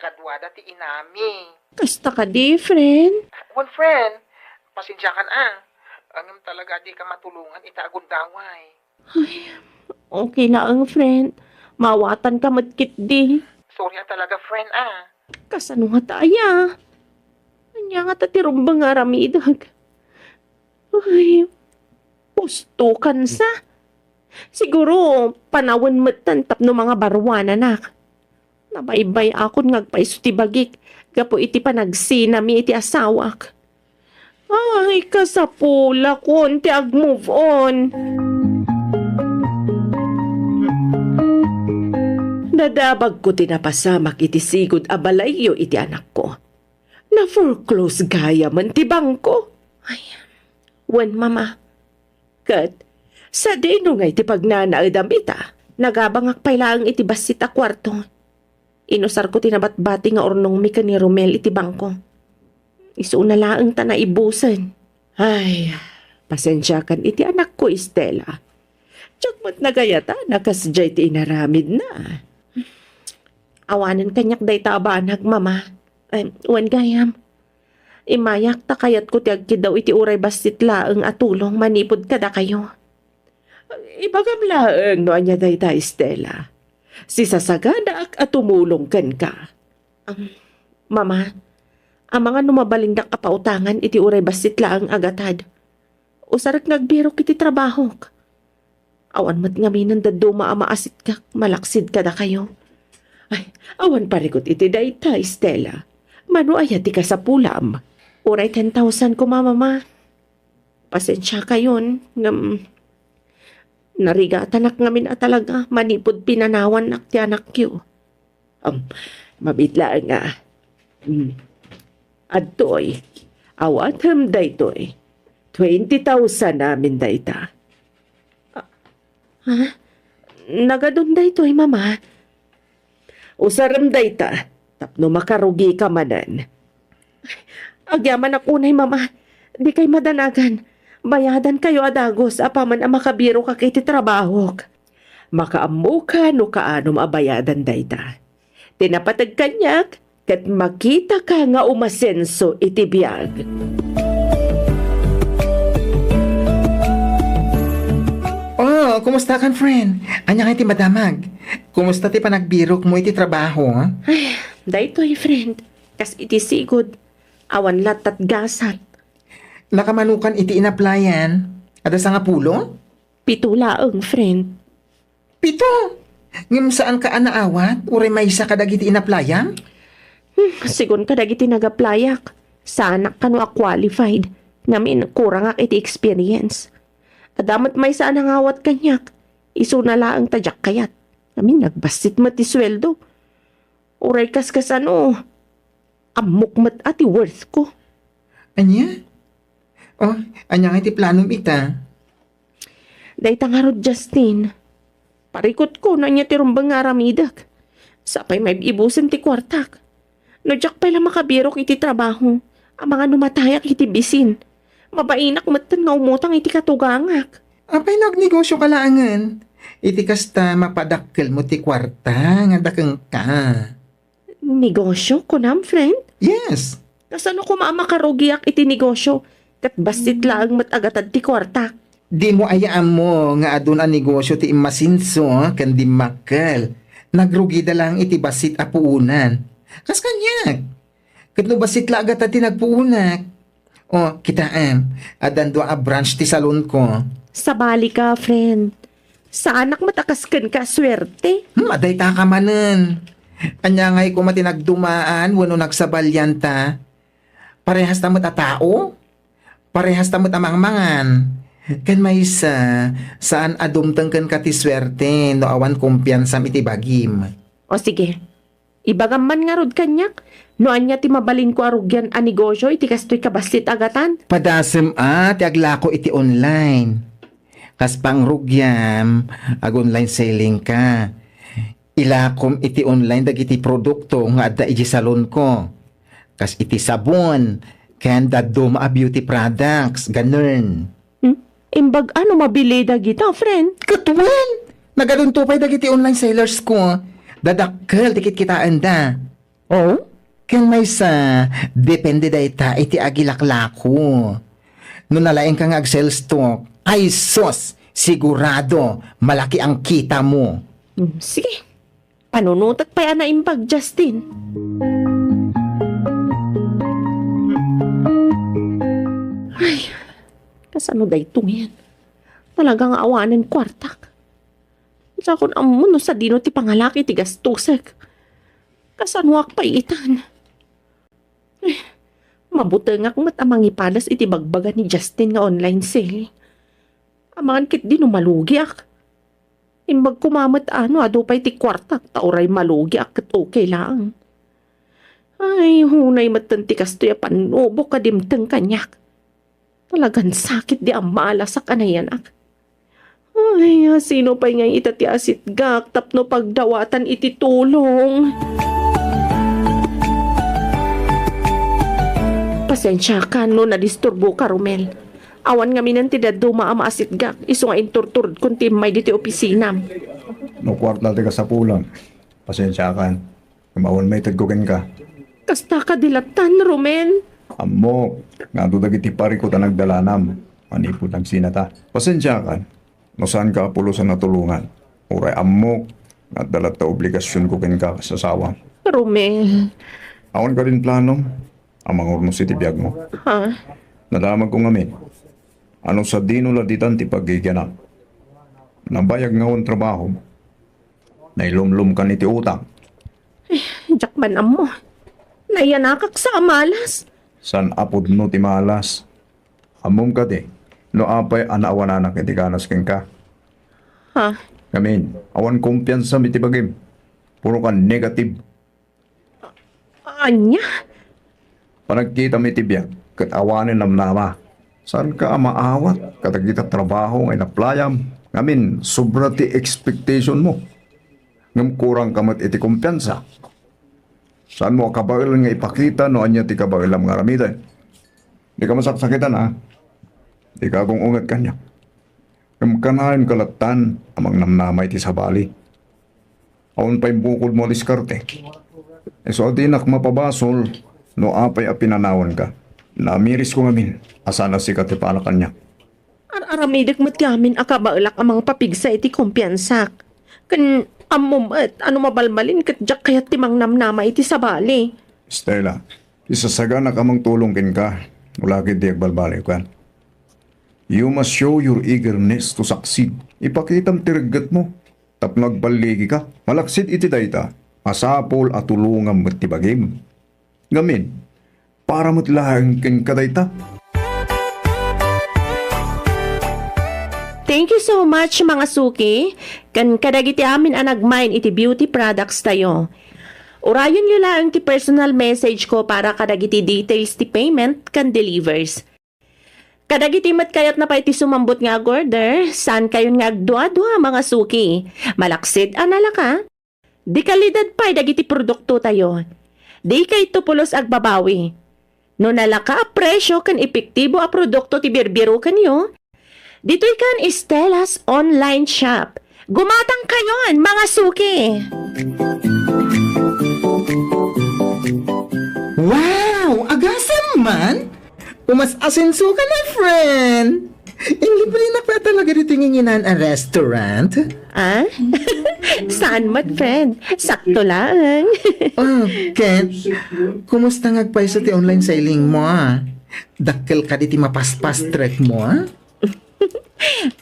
Kadwada ti inami. Kasta ka di, friend. One friend, pasensya kan Angam talaga di ka matulungan itagon daway. Okay na ang friend. Mawatan ka matkit di. Sorry talaga, friend Kasano nga taya? Anya nga tatirumbang nga ramidag. Ay, pusto kan sa. Siguro, panawan matan tapno mga barwana nak. Nabaybay akon ngagpaiso ti bagik. Gapo iti panagsinami iti asawak. Ay, kasapula kon ti ag-move on. Nadabag ko tinapasamak iti sigod abalayo iti anak ko. Na foreclose gaya man ti bangko. Ay, wan mama. Kat, sa dino nga iti pagnanaadam ita, nagabangak pailaang iti basit a kwarto. Inusar ko tinabat-bati nga ornong mi ni Romel iti bangko. Isuna laang ta na ibusan. Ay, pasensya kan iti anak ko, Estela. Tsak mat nagayata, nakasjay ti inaramid na. Awanan kanyak day taabanag, mama. Ay, uwan gayam. Imayak ta kayat ko tiag daw iti uray basit laeng atulong manipod kada kayo. Ibagam laeng no anya day ta, Estela. Si sasagana at tumulong kan ka. Mama, ang mga numabalindak kapautangan iti uray basit laeng agatad. Usarak nagbirok iti trabaho. Awan mat nga minan daduma maasit ka, malaksid kada kayo. Ay, awan parikot iti dayta, Estela. Mano ayat ka sa pulam. Uray 10,000 ko, mama. Pasensya kayon. Narigatanak ngamin at talaga manipod pinanawan nak ti anak kyo. Mabitla nga. Adtoy, awatem daytoy. 20,000 namin dayta. Ha? Nagadun daytoy, mama. Usaram dayta, tapno makarugi ka manan. Agyaman akunay, mama. Di kay madanagan. Bayadan kayo adagos, apaman ang makabiro ka kay ti trabaho. Makaamu ka no kaanom abayadan dayta. Tinapatag kanyak, kat makita ka nga umasenso iti biyag. Oh, kumusta kan, friend? Anya nga iti madamag. Kumusta ti panagbirok mo iti trabaho, ha? Ay, daytoy, friend. Kas iti sigod. Awan latat gasat. Nakamanukan iti inaplayan. Ada sa nga pulo? Pitulaang, friend. 7. Ngim saan ka anaawat? Uray may isa kadag iti inaplayan? Sigun ka dagiti nagaplayak. Sa anak ka no qualified. Ngamin, kurang ak iti experience. Adamat may saan ang awat kanyak. Iso na laang tadyak kayat. Ngamin, nagbasit mat ti sweldo. Uray kas ano. Amok mat ati worth ko. Anya? Oh, anya nga iti planom ita? Dayta nga rod, Justin. Parikot ko na niya ti rumbang nga ramidak. Sapay may ibusan ti kwartak. Nadyak pala makabirok iti trabaho. Ang mga numatayak iti bisin. Mabainak matan nga umutang iti katugangak. Apay nagnegosyo ka laangan. Iti kasta mapadakkel mo ti kwarta nga dakeng ka. Negosyo ko nam, friend? Yes. Kasano ko maamakarugiak iti negosyo? Kat basit lang matagatad ti kwarta. Di mo ayaan mo nga adun ang negosyo ti imasinso kan di makkel. Nagrugi da lang iti basit a puunan. Kas kanyak. Kat no basit la agad ti nagpuunak. O, kitaan. Adan do a branch ti salon ko. Sabali ka, friend. Sa anak matakaskan ka swerte. Aday ta ka manen. Anya ngay ko matinagdumaan wano nagsabalyan ta. Parehas ta matatao. Parehas ta matamangmangan. Kan may saan adumtang kan ka ti swerte no awan kumpiyansam iti bagim. O sige, ibagam man nga rod kanyak. No anya ti mabalin ko arugyan a negosyo iti kastoy kabasit agatan. Padasem ti aglako iti online. Kas pangrugyam ag online selling ka. Ilakom iti online dagiti produkto nga adda iti salon ko. Kas iti sabon, ken daddo a beauty products, ganun. Imbag ano mabili dagita, friend? Katuan! Nagadunto dagiti online sellers ko. Dadakkel tikit kitaan da. Oh? Ken may depende dayta iti agilaklako. No nalaeng ka nga ag-sell stock, ay sos, sigurado, malaki ang kita mo. Sige, panunutat pa yan na imbag, Justin. Ay, kasano da itong yan? Talagang awanan kwartak. Sa akong amuno sa dino ti pangalaki ti gastusek. Kasanwak pa itan. Ay, mabutengak mat amang ipadas iti bagbaga ni Justin nga online sale. Amangan kit di numalugi ak. Imbag kumamot ado pa'y ti kwarta, tauray malugi akit okay lang. Ay, hunay matanti kasto ya panubo ka dimteng kanyak. Talagang sakit di ang malasak anayan ak. Ay, sino pa nga itati asit gak tapno pagdawatan iti tulong. Pasensya ka no nadisturbo ka, Romel. Awan nga minan ti daddo maamaasit gak. Iso nga inturtur kung timay diti opisinam. No kwarta ti ka sa pulang. Pasensya ka. Kumawan may tagkugan ka. Kasta ka dilatan, Romel. Amo, nga do dagiti pari ko ta nagdalanam. Manipod ang sinata. Pasensya ka. No saan ka apulo sa natulungan. Uray amo, nga dalat ta obligasyon ko ken ka sa sawa. Romel. Awan ka rin plano. Amang urno si tibiyag mo. Ha? Nadamag ko ngamin. Ano sa dino laditan ti pagigyanak. Nabayag ngawon trabaho. Nailumlum ka ni ti utang. Jakman amo. Nayanakak sa amalas. San apod no ti malas. Amom ka di. No apay anaawan anak iti kanas ken ka. Ha? Ngamin, awan kumpiyansa mi ti bagim. Puro ka negative. Anya? Panagkita mi ti biyag. Kat awanin namnama. Saan ka maawat? Katagita trabaho ngay naplayam. Ngamin, sobra ti expectation mo. Ngam kurang kamat iti kumpiyansa. Saan mo kabail nga ipakita no anya ti kabail ang mga ramidan? Di ka masaksakitan ha? Di ka akong ungat kanya. Kamkanahin kalatan amang namnamay ti sabali. Awan pa'y bukod mo diskarte. E so adinak mapabasol no apay a pinanawan ka. Namiris ko ngamin asana si katipalakan niya. Aramidak mat gamin akabaulak amang papigsa iti kumpiyansak. Kan amom at ano mabalmalin kat jak kayat timang namnama iti sabali. Stella, isasagana ka mang tulong kin ka. Wala kid di agbalbalay kan. You must show your eagerness to succeed. Ipakitam tiragat mo. Tapno agbaligi ka. Malaksid iti dayta. Masapol at tulungan mo ti bagim. Ngamin, para mo't lahang kin kadayta. Thank you so much mga suki. Kan kadagiti amin ang nagmain iti beauty products tayo. Urayon nyo lang ti personal message ko para kadagiti details ti payment kan delivers. Kadagiti mat kayat na pa iti sumambot nga order, saan kayo nga agdua-dua mga suki. Malaksid anala ka? Di kalidad pa dagiti produkto tayo. Di kay tupulos agbabawi. No nalaka a presyo kan epektibo a produkto ti birbiro kanyo, dito'y kan Stella's online shop. Gumatang kayon, mga suki! Wow! Agasam man! Umas asenso ka na, friend! Libre na pa talaga dito nginginan ang restaurant? Ah? Saan mat, friend? Sakto lang. Oh, Ken, kumusta ngagpay sa ti online selling mo, ah? Dakkel ka di ti mapaspas trek mo, ah?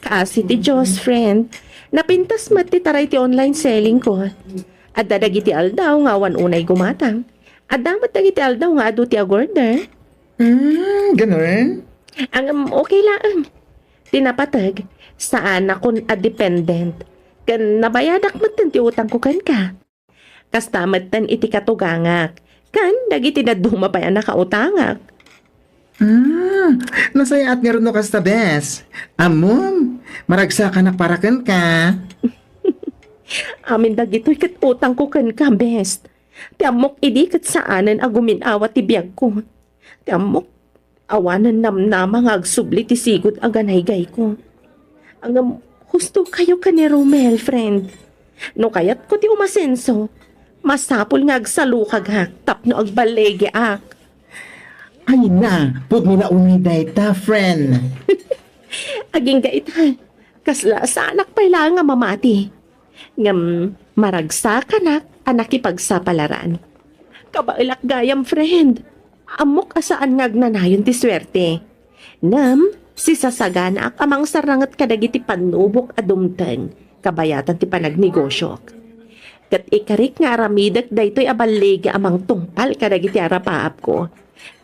Kasi ti Diyos, friend. Napintas mat ti taray ti online selling ko. At dadagiti aldaw nga wan unay gumatang. At damat dagiti aldaw nga adu ti agorder. Ganun? Ang okay lang. Tinapatag, saan akong a-dependent. Kan nabayadak matan ti utang ko kan ka. Kastamat tan iti katugangak. Kan dagiti na dumapayan nakautangak. Nasayat nga rin no kasta bes. Amom, maragsa ka na parakan ka. Amin dagito'y kat utang ko kan ka, best. Ti amok idi kat saanan agumin awat ti biyag ko. Ti amok awanan namnama nga agsubli ti sigod aganay-gay ko. Ang husto kayo ka ni Romel, friend. No kayat ko ti umasenso, masapol nga agsalukag hak, tapno agbalege ak. Ay na, pud mo na uniday ta, friend. Aging gaitan, kasla sa anak pa lang nga mamati. Ngam maragsa ka na, anak ipagsapalaran. Kabailak gayam, friend. Amok asaan nga agnanayon ti swerte. Ngam, si sasagana ak amang sarangat kadagiti panubok adumteng, kabayatan ti panagnegosyo. Kat ikarik nga aramidak daytoy abalege amang tungpal kadagiti arapaap ko.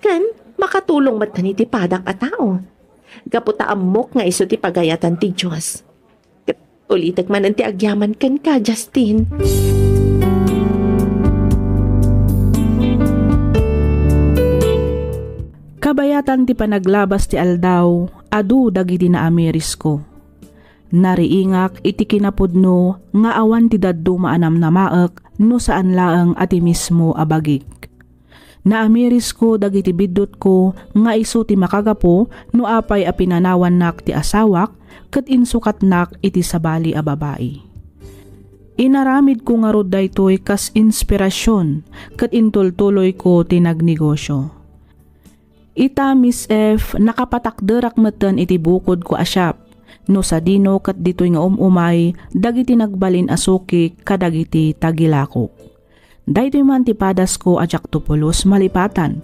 Kan, makatulong matan iti padak a tao. Gaputa amok nga iso ti pagayatan ti Diyos. Ulitak man ang ti agyaman kan ka, Justin. Kabayatan ti panaglabas ti aldaw, adu dagiti na amiris ko. Nariingak iti kinapudno nga awan ti daddu maanam na maek no saan laeng ati mismo abagik. Naamiris ko dagiti biddot ko nga iso ti makagapo no apay a pinanawan nak ti asawak ket insukat nak iti sabali a babae. Inaramid ko nga rod daytoy kas inspirasyon ket intultuloy ko ti nagnegosyo. Ita Miss F nakapatakderak meten iti bukod ko asyap no sa dino ket ditoy nga umay dagiti nagbalin asuki kadagiti tagilako. Daytoy man ti padas ko ajak tupulos malipatan.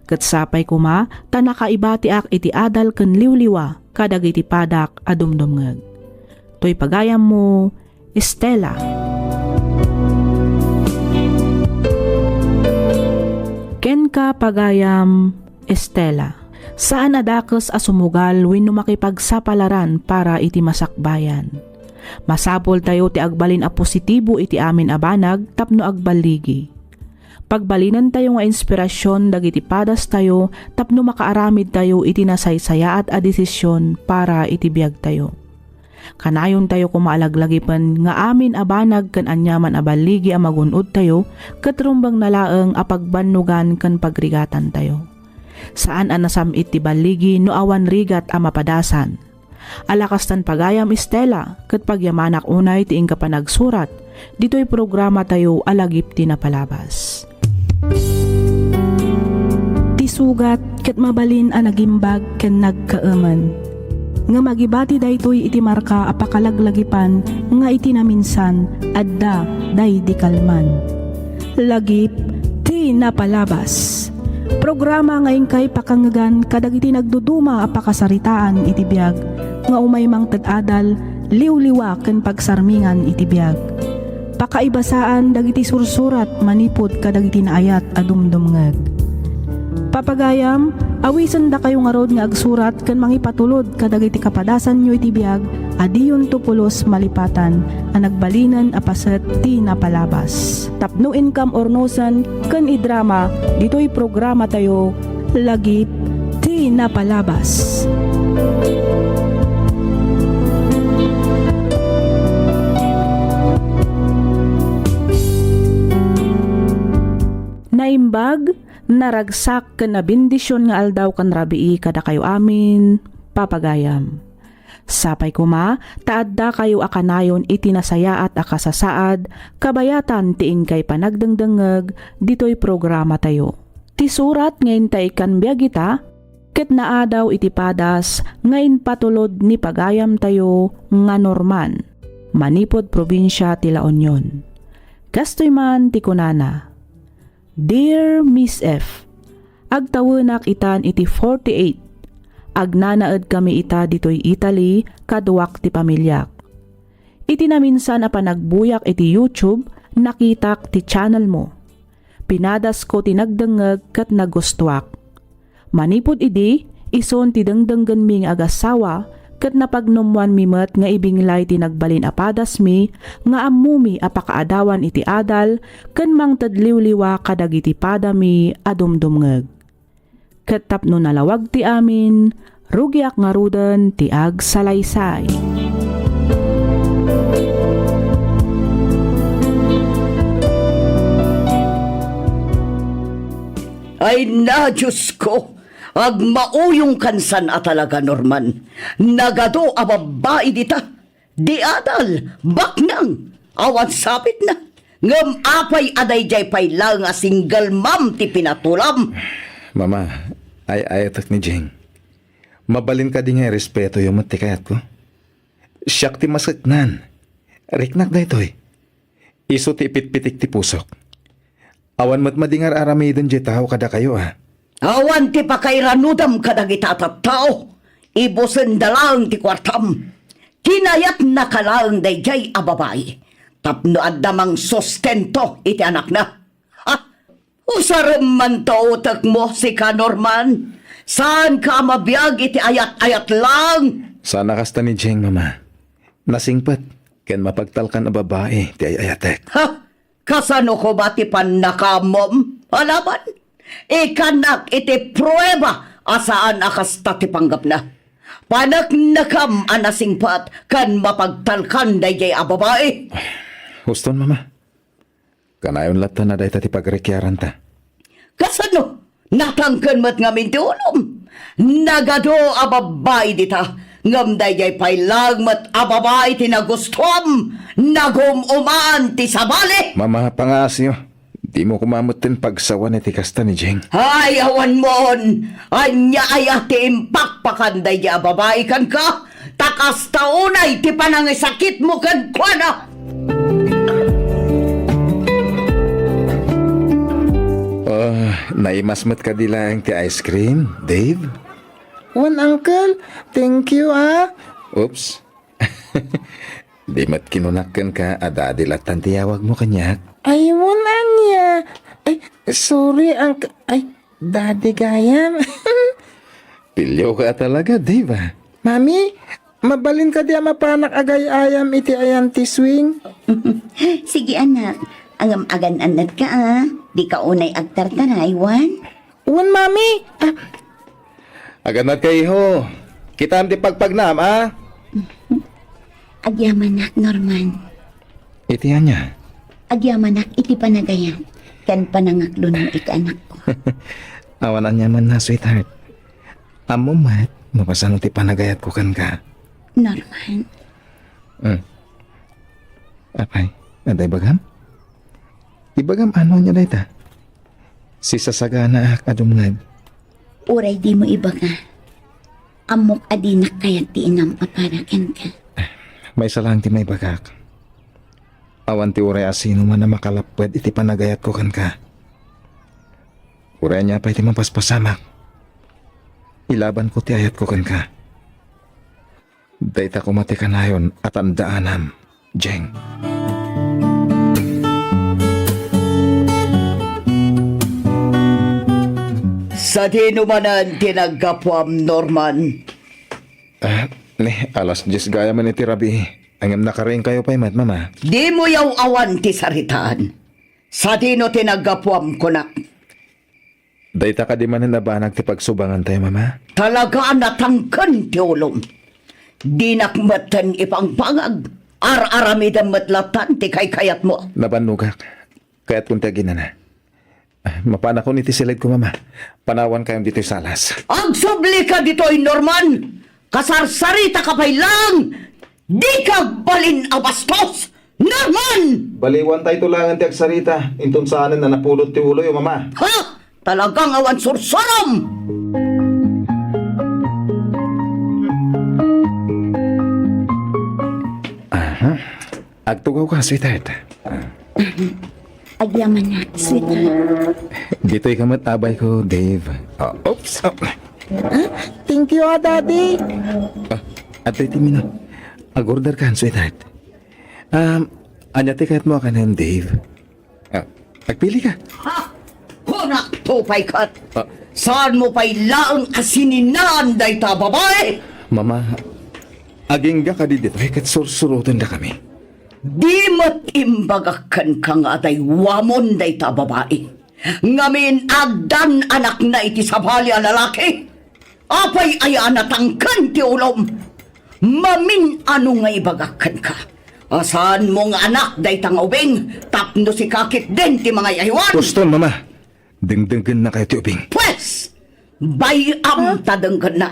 Ket sapay kuma ta nakaibati ak iti adal ken liwliwa kadagiti padak a dumdumngeg. Toy pagayam mo, Estela. Ken ka pagayam, Estela. Saan adakes a sumugal wenno makipagsapalaran para iti masakbayan. Masapol tayo ti agbalin a positibo iti amin a banag tapno agbaligi. Pagbalinan tayo nga inspirasyon dagiti padas tayo tapno makaaramid tayo iti nasaysayaat a desisyon para iti biag tayo. Kanayon tayo kumaalaglagipan nga amin a banag ken anyaman a baligi a magunod tayo ket rumbang nalaeng a pagbannugan ken pagrigatan tayo. Saan a nasamit ti baligi no awan rigat a mapadasan. Alakastan pagayam Estela, ket pagyamanak unay ti ingka panagsurat, dito'y programa tayo alagip ti napalabas. Ti sugat ket mabalin a nagimbag ken nagkaeman. Nga magibati daytoy iti marka a pakalaglagipan nga iti naminsan adda day di kalman. Lagip ti napalabas. Programa ngayon kay pakangagan kadagiti nagduduma a pakasaritaan iti biag nga umay mang tad-adal, liwliwa ken pagsarmingan iti biag. Pakaibasaan dagiti sursurat manipod kadagiti naayat a dumdumngeg. Papagayam, awisan da kayo nga rod nga agsurat ken mangipatulod kadagiti kapadasan nyo iti biag, adiyon tupulos malipatan a nagbalinan a paset ti napalabas. Tapno income or nosan ken idrama, dito'y programa tayo, lagip ti napalabas. Naimbag, naragsak ken na bendisyon nga aldaw kan rabii kada kayo amin, papagayam. Sapay kuma, taadda kayo akanayon iti nasayaat a kasasaad, kabayatan tiing kay panagdengdengeg, dito'y programa tayo. Ti surat ngayon ta ikan biyagita, ket naadaw iti padas, ngayon patulod ni pagayam tayo nga Norman, manipod probinsya ti La Union. Kastoy man ti kunana. Dear Miss F, agtawenak itan iti 48. Agnanaed kami ita ditoy Italy kaduak ti pamilyak. Iti naminsan a panagbuyak iti YouTube nakitak ti channel mo. Pinadas ko ti nagdengeg ket nagustuak. Manipod idi ison ti dengdenggen mi nga agasawa ket napagnumwan mi met nga ibinglay ti nagbalin a padas mi nga ammumi a pakaadawan iti adal ken mangtadliwliwa kadagiti padami a dumdumngeg. Ket tapno nalawag ti amin, rugiak nga ruden ti agsalaysay. Ay na, Diyos ko! Agmauyong kansan at talaga, Norman. Nagado a babae dita. Di adal, baknang. Awan sapit na. Ngam apay aday jay pay lang a single mom ti pinatulam. Mama, ay ayatak ni Jeng. Mabalin ka din nga respeto yung matikayat ko. Siyak ti masaknan. Riknak da ito'y. Iso ti ipit-pitik ti pusok. Awan mat madingar aramidon jay tao kada kayo Awan ti pakairanudam kadagita tao. Ibusen dalang ti kwartam. Kinayat na kalang dayjay a babae. Tapno addamang sustento iti anak na. Ha? Usaram man to utak mo si ka Norman. Saan ka mabiyag iti ayat-ayat lang? Sana kasta ni Jeng, Mama. Nasingpat. Ken mapagtalkan a babae, ti ayatek. Ha? Kasano ko ba ti panakamom? Alaman? Ikanak iti prueba asaan akas ti panggap na. Panak nakam anasingpat kan mapagtalkan dayjay a babae. Huston, mama. Kanayon latan na day ti pagrekyaran ta. Kasano? Natangkan mat ngamin ti ulom. Nagado a babae dita. Ngam dayjay pailag mat a babae ti nagustuam. Nagumuman ti sabali. Mama, pangasyo. Di mo kumamutin pagsawa ni tikasta ni Jeng. Ay, awan mon! Anya ay ati impakpakan dayjay a babae kan ka. Takas taunay ti panangisakit mo kan kwa. Naimasmat ka dilang ti ice cream, Dave? One, uncle. Thank you, ah. Oops. Di mat kinunakan ka, adadilatan tiyawag mo kanyak. Ay, wala niya. Ay, sorry, uncle. Ay, daddy gayam. Pilyo ka talaga, Dave, ah. Mami, mabalin ka diya mapanak agay ayam iti ayan ti swing. Sige anak, ang agan-anad ka ah. Di ka unay agtartaray, Wan. Wan, mami. Aganat kayo. Kita am ti pagpagnam, ah. Agyamanak, Norman. Itihan niya. Agyamanak, iti panagayan. Kan panangaklo ng ika-anak ko. Awanan niya man na, sweetheart. Amo mat, mapasano ti panagayat ko kan ka. Norman, Apay, aday bagam? Ibagam ano niya day ta? Si sasagana ak adumngag. uray di mo iba ka. Amok adinak kayat ti inam aparakan ka. May salang ti may bagak. Awan ti uray asino man na makalapwed iti panagayat ko kan ka. Uray niya pa iti mapaspasamak. Ilaban ko ti ayat ko kan ka. Dayta ko mati kanayon at andaanam, Jeng. Sa dinumanan tinagkapwam, Norman. Alas 10 gaya man iti rabi. Angam nakaring kayo pa mat, mama. Di mo yaw awan ti saritaan. Sa dino tinagkapwam ko na. Dayta ka di man nabanag ti pagsubangan tayo, mama. Talaga natangkan ti ulong. Di nakmatan ipangpangag. Ar-aramidan matlatan ti kay kayat mo. Nabanugak. Kaya't kung tagin na. Mapana ko niti silid ko, mama. Panawan kayong dito'y salas. Agsubli ka dito'y Norman. Kasarsarita ka pa'y lang. Di ka balin abastos. Norman! Baliwan tayo tulangan ti agsarita. Intun saanan na napulot ti ulo yung mama. Ha? Talagang awan sursurom! Agtugaw ka, sweetheart. Agyamanak, sweetheart. Dito'y kamat abay ko, Dave. Oops. Thank you, daddy. At 30 minute. Ag-order ka, sweetheart. Anyati kahit mo ka na, Dave. Agpili ka. Ha? Hunak tupay kat. Saan mo pa'y laang asininan day ta babae? Mama, aging ka di dito, kat sursurutan na kami. Di mo't imbagakan ka nga day wamon day ta babae. Ngamin agdan anak na iti sabali a lalaki. Apay aya natangkan ti ulom. Mamin ano nga ibagakan ka. Asan mong anak day tang ubing. Tapno si kakit din ti mga yahiwan. Kuston, mama. Dengdenggan na kayo ti ubing. Pwes, bayam ta denggan na.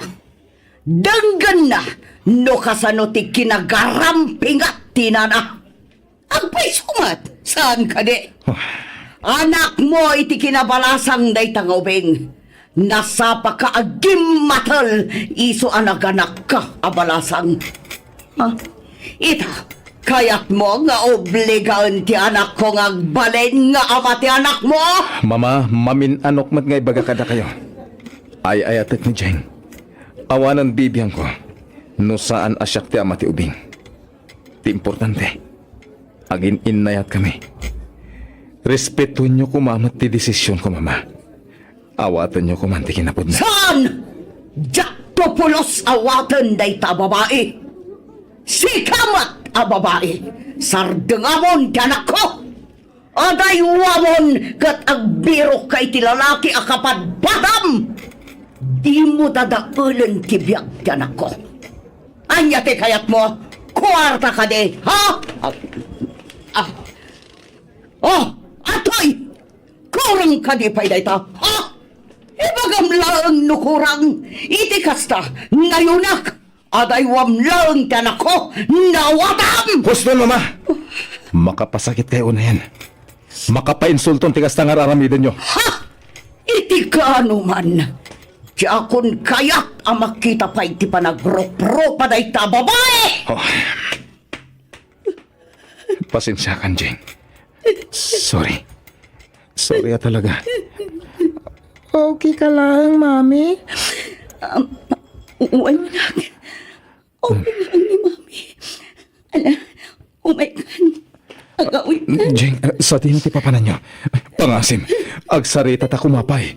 Denggan na, no kasano ti kinagarampingat tinana. Ang pa'y sumat, saan ka di? Anak mo iti kinabalasang day tangubing. Nasa pakaagim matal, iso anaganak ka abalasang. Ha? Ita, kayat mo nga obligaan ti anak ko nga agbalin nga ama ti anak mo? Mama, mamin anok mat nga ibaga kada kayo. Ay ayatek ni Jeng. Awanan bibiyang ko. No saan asyak ti ama ti ubing. Ti importante. Agin inayat kami. Respeto nyo kumamat ti desisyon ko, mama. Awatan nyo kumanti kinapod na. Saan? Diyak to pulos awatan day ta babae. Si kamat a babae. Sardengamon ti anak ko. Aday wamon kat agbiro kay ti lalaki a kapadpadam. Di mo dadaulan ti biag ti anak ko. Anya ti kayat mo? Kwarta ka de, ha? Atoy! Kurang ka di pa'y dayta, ha? Ibagam lang nukurang, iti kasta, ngayunak, aday wam lang tanak ko, nawatam! Gusto, mama! Makapasakit kayo na yan. Makapainsulton tigas na ngararamidan nyo. Ha? Iti ka man. Tiyakon kayak ang makita pa iti panagropro pa dayta babae! Oh. Pasensya kan, Jeng. Sorry. Sorry talaga. Okay ka lang, Mami? Wala. Okay lang ni Mami. Ala, umaikan. Agawin ka. Jeng, sa tingin ti papanan nyo. Pangasim, agsarita ta kumapay.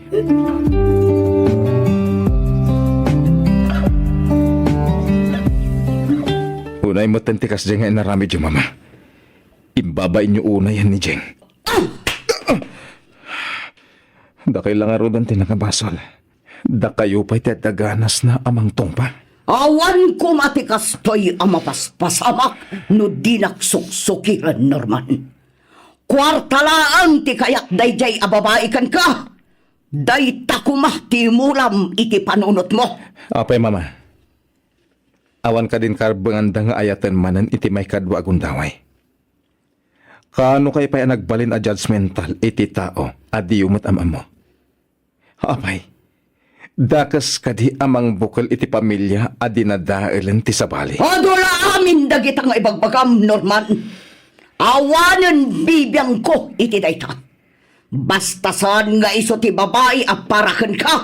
Unay mo tentikas, Jeng, ay naramid yung mama. Imbabain nyo una yan ni Jeng. Da kailangan ro danti nakabasol. Da kayo pa'y tadaganas na amang tongpa. Awan ko matikas to'y amapaspasamak no di naksuksukiran, Norman. Kwartalaan ti kayak dayjay ababae kan ka. Day takumah ti mulam iti panunot mo. Apay, mama. Awan ka din karbanganda nga ayatan manan iti may kadwa agundaway. Kaano kay pa'y nagbalin a judgmental iti tao adi umot amam mo? Apay, dakas kadi amang bukal iti pamilya adi nadailan ti sabali. Adula amin dagita nga ibagbagam, Norman. Awanan bibiyang ko iti dayta. Bastasan nga iso ti babae aparakan ka.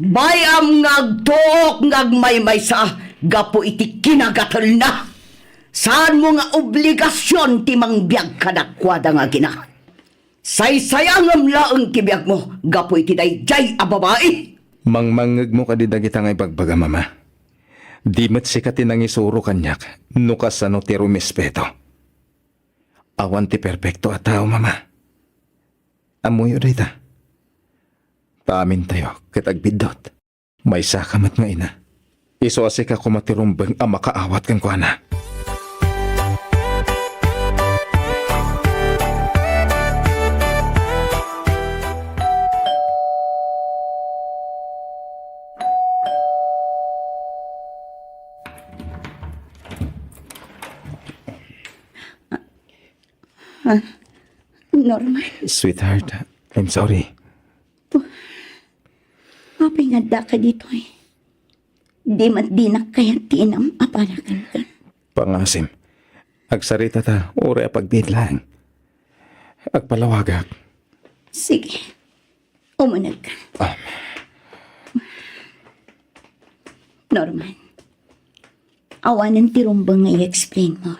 Bayam ngagtuok ngagmaymaysa gapo iti kinagatal na. Saan mo nga obligasyon ti mangbiyag kadakwada nga gina? Saysayangam laeng ti biyag mo gapo iti dayjay a babae. Mangmangag mo kadi dagita nga ibagbaga, mama. Di met sikati nang isuro kanyak no kasano ti rumispeto. Awan ti perpekto at tao, mama. Amuyo dayta. Paamin tayo kitagbidot. May sakamat nga ina. Iso asi ka kumatirumbang ang makaawat kang kuana. Norman, Sweetheart, I'm sorry. mapingada ka dito eh. Di mat di na kaya tinam apalakan ka. Pangasim, agsarita ta, uri apagdit lang. Agpalawagak. Sige, umunag ka. Norman, awanan ti rumbang nga i-explain mo.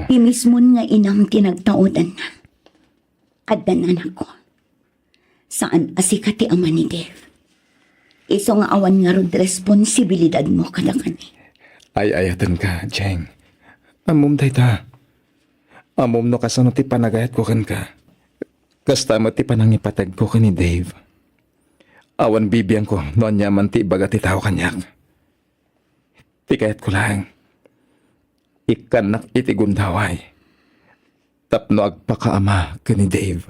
Di mismo nga inang tinagtaudan na. Addan anak ko. Saan asika ti ama ni Dave? Iso nga awan nga rod responsibilidad mo kada kani. Ay ayatan ka, Jeng. Amom dayta. Amom no kasano ti panagayat ko kan ka. Kasta mo ti panangipatag ko ni Dave. Awan bibiyang ko noon yaman ti ibaga ti tao kanyak. Ti kayat ko lang. Ikanak iti gundaway. Tapno agpakaama ka ni Dave.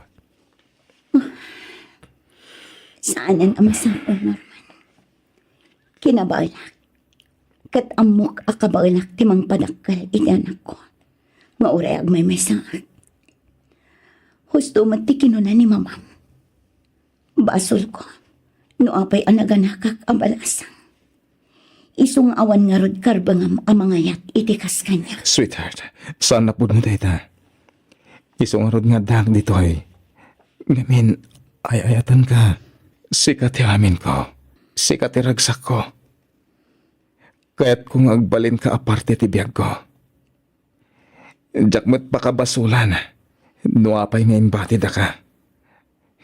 Saan ang amasapol, Norman? Kinabalak. Kat amok akabalak timang padakal iti anak ko. Mauray agmay may saat. Husto matikino na ni mamam. Basol ko. No apay anaganakak abalasang. Isong awan nga rod karbangam amangayat itikas kanya. Sweetheart, saan na po na dayta? Isong rod nga dag dito ay. Ngamin, ay-ayatan ka. Sikat amin ko. Sikat ragsak ko. Kaya't kung agbalin ka aparte ti biyag ko. Jakmat pa ka basulan. Nuapay nga imbati da ka.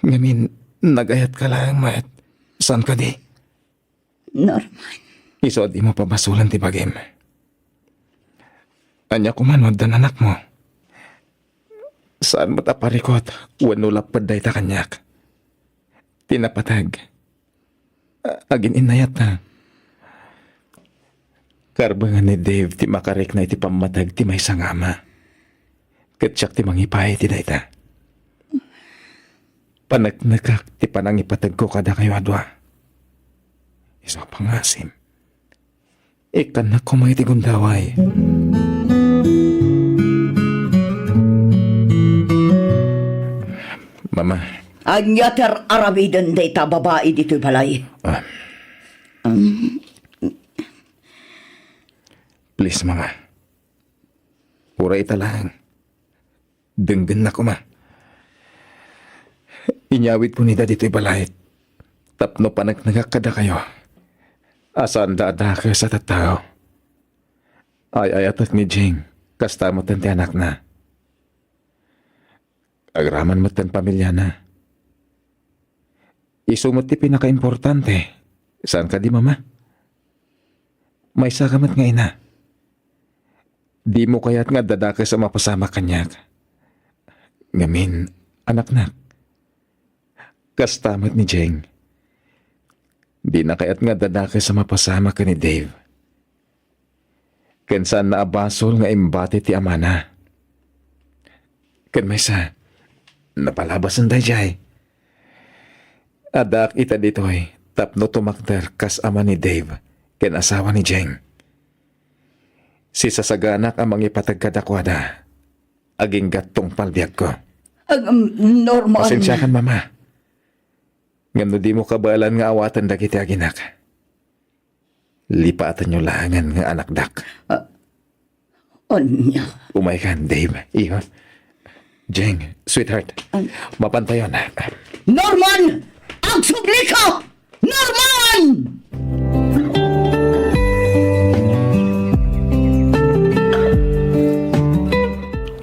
Ngamin, nagayat ka lang, mayat. Saan ka di? Norman, Iso di mo pa basulan ti bagim. Anya kumanod dan anak mo. Saan mo taparikot? Wano lapad day ta kanyak. Tinapatag. Agin inayat na. Karbangan ni Dave ti makarek na iti pamatag ti may sangama. Katsyak ti mangipay ti dayta. Panagnagak ti panangipatag ko kada kayo adwa. Isa pangasim. Ikan na ko mga itigundaway. Mama. Anya ter aramidan day ta babae dito'y balay. Please, mama. Pura ita lang. Denggan na ko, ma. Inyawit po nida dito'y balay. Tapno pa nagnagakada kayo. Asaan dada kayo sa tatao. Ay atat ni Jing. Kasta mo tanti anak na. Agraman mo tan pamilya na. Isumot ti pinaka-importante. Saan ka di, mama? May sagamat nga ina. Di mo kaya't nga dadaka sa mapasama kanyak. Ngamin, anak na. Kastamat ni Jeng. Di na kaya't nga dadaka sa mapasama ka ni Dave. Kansan na abasol nga imbati ti amana. Kan may sa, napalabas ang dayjay. Adak ita dito'y tapno tumakder kas ama ni Dave ken asawa ni Jeng. Si sasaganak ang mangipatag kadakwada. Aging gatong palbiag ko. Norman. Pasensya kan, mama. Ngano di mo kabalan nga awatan dagiti aginak. Lipatan nyo langan nga anak dak. Anya. Umay kan, Dave. Iho. Jeng, sweetheart. Mapantayon. Norman! Agsubli ka! Norman!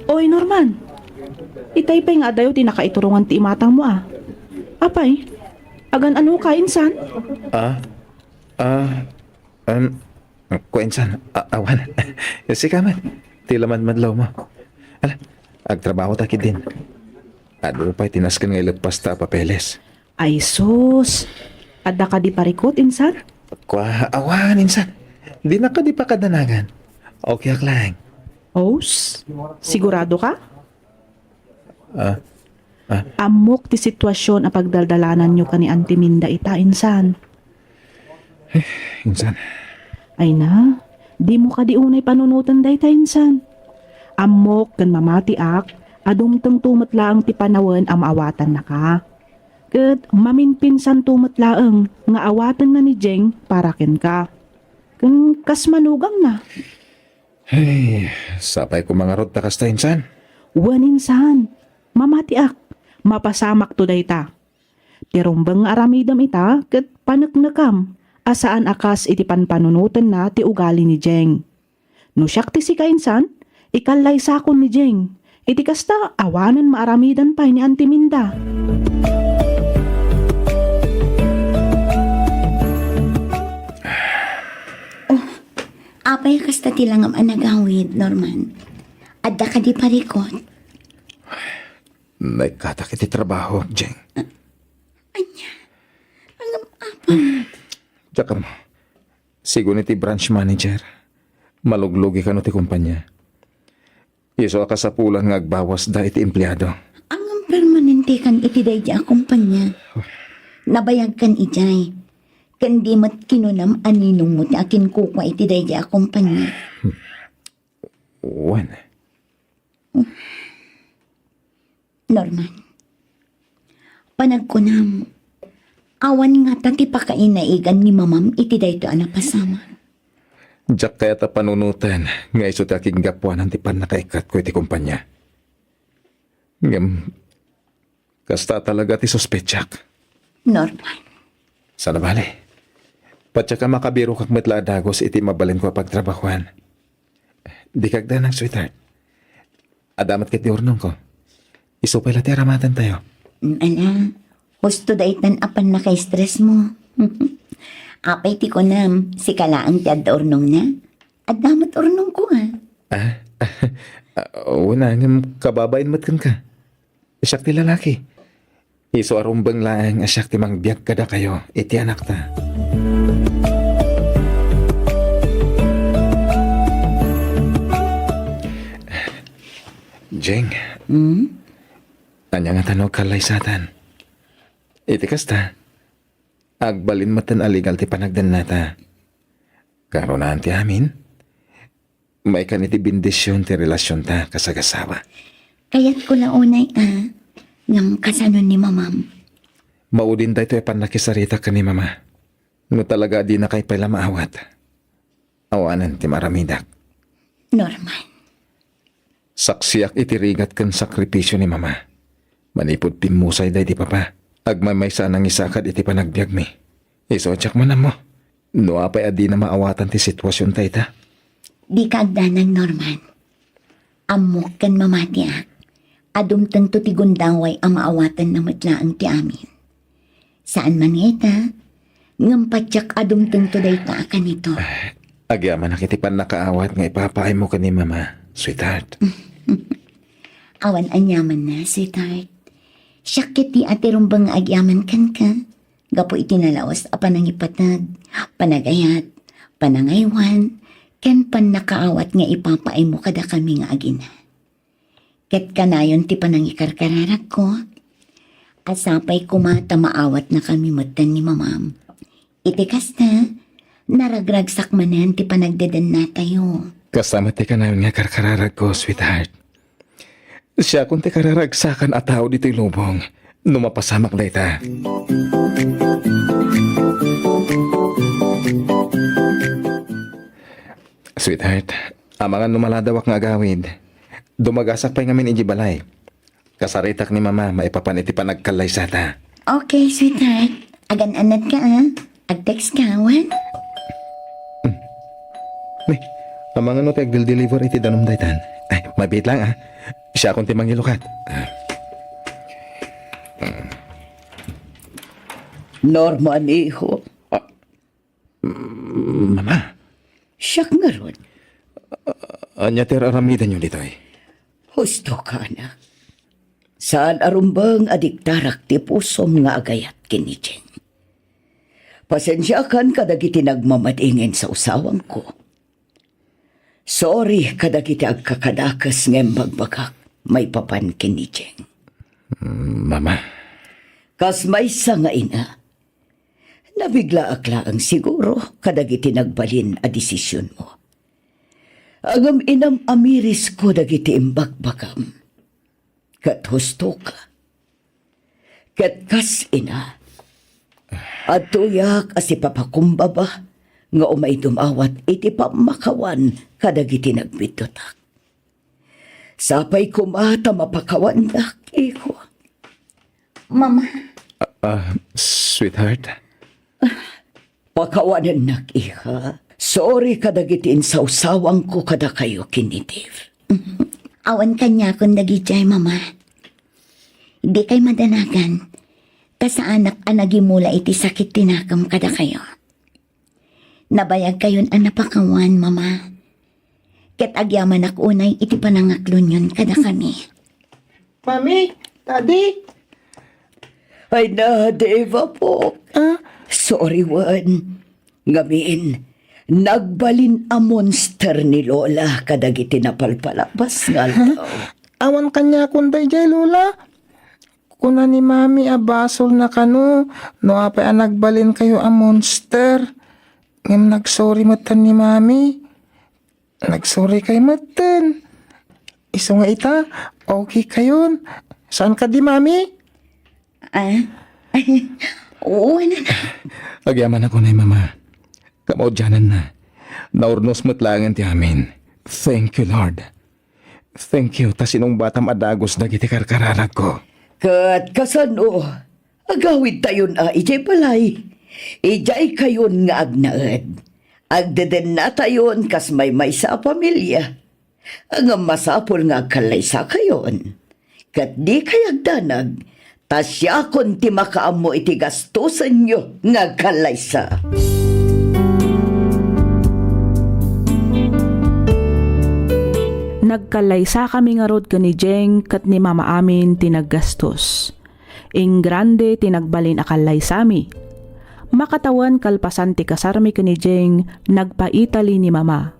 Oy, Norman. Itay pa nga dayo tinakaiturungan ti imatang mo ah. Apay, agan ano ka, insan? Kuensan, awan. Si kaman, tilaman madlaw mo. Ala, agtrabaho takid din. Ado pa'y tinaskan nga ilagpas ta papeles. Ay sus, adda ka di parikot, insan? Kwa, awan, insan. Di na ka di pa kadanagan. Okay ak lang. Os, sigurado ka? Amok ti sitwasyon a pagdaldalanan nyo ka ni Auntie Minda ita, insan. Insan, Ay na, di mo ka di unay panunutan day ta, insan. Amok kan mamati ak, adumtang tumatlaang ti panawan ang maawatan na ka. Kat maminpinsan tumatlaang nga awatan na ni Jeng para ken ka. Kung kas manugang na. hey, sapay ko mga rod takasta, insan. Wan, insan, mamati ak, mapasamak to day ta. Tirumbang aramidam ita kat panaknakam. Asaan akas iti panpanunutan na ti ugali ni Jeng. No siyak ti si kainsan, ikalay sakon ni Jeng. Iti kasta awanan maaramidan pa ni Auntie Minda. Apay kasta tilang ang anagawid, Norman. Adda ka di parikot. Nagkatak iti trabaho, Jeng. Anya. Tsaka mo, sigun iti branch manager. Maluglugi ka no ti kumpanya. Iso ka sa pulang nga agbawas da iti empleyado. Ang permanente kan iti day di akumpanya. Nabayag kan ijay. Kandi mat kinunam aninong mo ti akin kukwa iti day di akumpanya. Wan. Norman. Panagkunam. Awan nga tati pakainaigan ni mamam iti day to anapasama. Diyak kaya ta panunutan nga iso ti aking gapuan ti pan nakaikat ko iti kumpanya. Ngam, kasta talaga ti suspetsak. Norman. Sana bale. Patya ka makabiro kag metla dagos iti mabalin ko pagtrabahuan. Di kagda ng sweetheart. Adamat kiti urnong ko. Iso pala ti aramatan tayo. Ala, gusto daitan apan naka-stress mo. Apay ti ko nam, si kalaang ti adda urnong na. Adamat urnong ko ha. Una, ngam kababain mat kan ka. Asyak ti lalaki. Iso arumbang laang asyak ti mangbiag kada kayo. Iti anak ta. Jeng, anya nga tanong kalay satan. Iti kasta. Agbalin matan aligal ti panagdan nata. Karonan ti amin. May kaniti bindisyon ti relasyon ta kasagasawa. Kaya't ko na unay ngam kasanon ni mamam. Maudin tayo ito panakisarita ka ni mama. No talaga di na kay pala maawat. Awanan ti maramidak. Norman. Saksiyak itirigat kan sakripisyo ni mama. Manipod timusay day di papa. Agmamay sanang isakad iti panagbiag mi. Isodyak man mo. No apay adi na maawatan ti sitwasyon tayo ta. Di ka agdanang Norman. Amok kan mamati Adumtang to ti gundaway ang maawatan na matlaan ti amin. Saan man ita, ngampatyak adumtang to day ta ka nito. Agyaman nakitipan nakaawat nga ipapaay mo ka ni mama, sweetheart. Awan anyaman na, sweetheart. Syakit ti ati rumbang agyaman kan ka. Gapo itinalawas a panangipatag, panagayat, panangaywan, ken pan nakaawat nga ipapaay mo kada kami nga agina. Ket kanayon ti panangikarkararag ko. Asapay kumata maawat na kami matan ni mamam. Iti kasta, naragragsak manan ti panagdadan na tayo. Kasama ti ka na nga karkararag ko, sweetheart. Siya kung ti kararagsakan at tao dito'y lubong, numapasamak na ita. Sweetheart, amangan numaladawak nga agawid. Dumagasak pa'y ngamin ijibalay. Kasaritak ni mama, maipapaniti pa nagkalay sata. Okay, sweetheart. Agan-anad ka Ag-text ka, wan? May, amangan no deliver iti danom daytan. Ay, mabit lang Siya akong timang ilukat. Norman, iho. Mama, Siyak nga ron. anya ter aramidan nyo dito eh. Husto ka na. Saan arumbang adiktarak ti pusom nga agayat kinijeng. Pasensya kan kadagiti nagmamatingin sa usawang ko. Sorry kadagiti agkakadakas ngem bagbagak may papan kinijeng. Mama, Kas may sa nga ina. Nabigla ang siguro kadagiti nagbalin a desisyon mo. Agam inam amiris ko dagiti imbagbagam. Kat husto ka. Kat kas ina. At tuyak asi papakumbaba nga umay dumawat iti pamakawan kadagiti nagbitutak. Sapay kumata mapakawan dak, iko. Mama, sweetheart. Pakawanan nak, iha. Sorry kadagiti insawsawang ko kada kayo kinitiv. awan kanya kung nagijay, mama. Hindi kay madanagan. Kasa anak anagimula iti sakit tinakam kada kayo. Nabayag kayon ang napakawan, mama. Ket agyaman ak unay iti panangaklon yun kada kami. Mami, Daddy, Ay na, Deva po. Sorry, Wan. Ngamin, nagbalin a monster ni Lola kadagiti napalpalabas nga daw. Awan kanya kunday jay Lola. Kuna ni Mami abasol na kano. No apay nagbalin kayo a monster. Ngem nagsorry matan ni Mami. Nagsorry kay matan. Iso nga ita, okay kayon. Saan ka di Mami? Oo, na. Agyaman ako na mama. Kamaudyanan na. Naurnos matlangan ti amin. Thank you, Lord. Thank you, ta sinong batam adagos dagiti karkararag ko. Kat kasano, agawid tayon ijay palay. Ijay kayon nga agnaed. Agdeden na tayon kas may sa pamilya. Ang masapol nga kalay sa kayon. Kat di kayagdanag, tasya kon ti makaamo iti gastusan nyo nga kalaysa. Nagkalaysa kami nga rod ni Jeng kat ni mama amin tinaggastos. Ing grande tinagbalin akalay sami. Makatawan kalpasan ti kasarmi ni Jeng nagpa-Italy ni mama.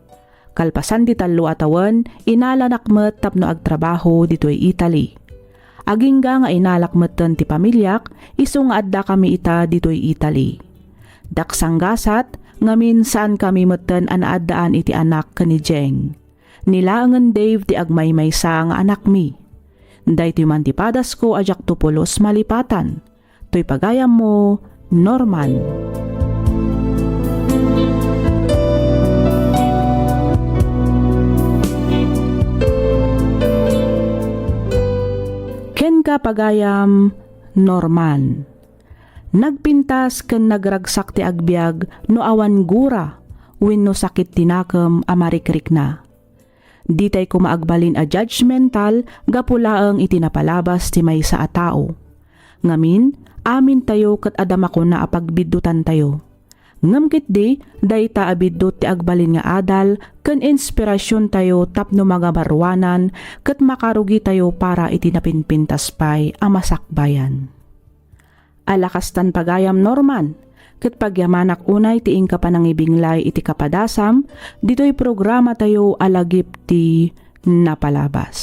Kalpasan ti talo atawan inalanakmet tapno agtrabaho dito'y Italy. Agingga nga inalakmetan ti pamilyak iso nga adda kami ita dito'y Italy. Daksanggasat nga minsan kami metten anaadaan iti anak ni Jeng. Nilaangan Dave ti agmaymaysa nga anak mi. Dahiti man ti padas ko ajak tupulos malipatan. To'y pagayam mo, Norman. Ken ka pagayam, Norman. Nagpintas ken nagragsak ti agbyag no awan gura wenno sakit tinakam amarikrik na. Ditay ko maagbalin a judgmental gapulaang itinapalabas ti maysa a tao. Ngamin, amin tayo kat adama ko na apagbidutan tayo. Ngamkit di, dayta abidot ti agbalin nga adal ken inspirasyon tayo tapno mga barwanan kat makarugi tayo para itinapinpintas pay a masakbayan. Alakastan pagayam Norman, ket pagyamanak unay tiing kapanangibinglay iti kapadasam, dito'y programa tayo alagip ti napalabas.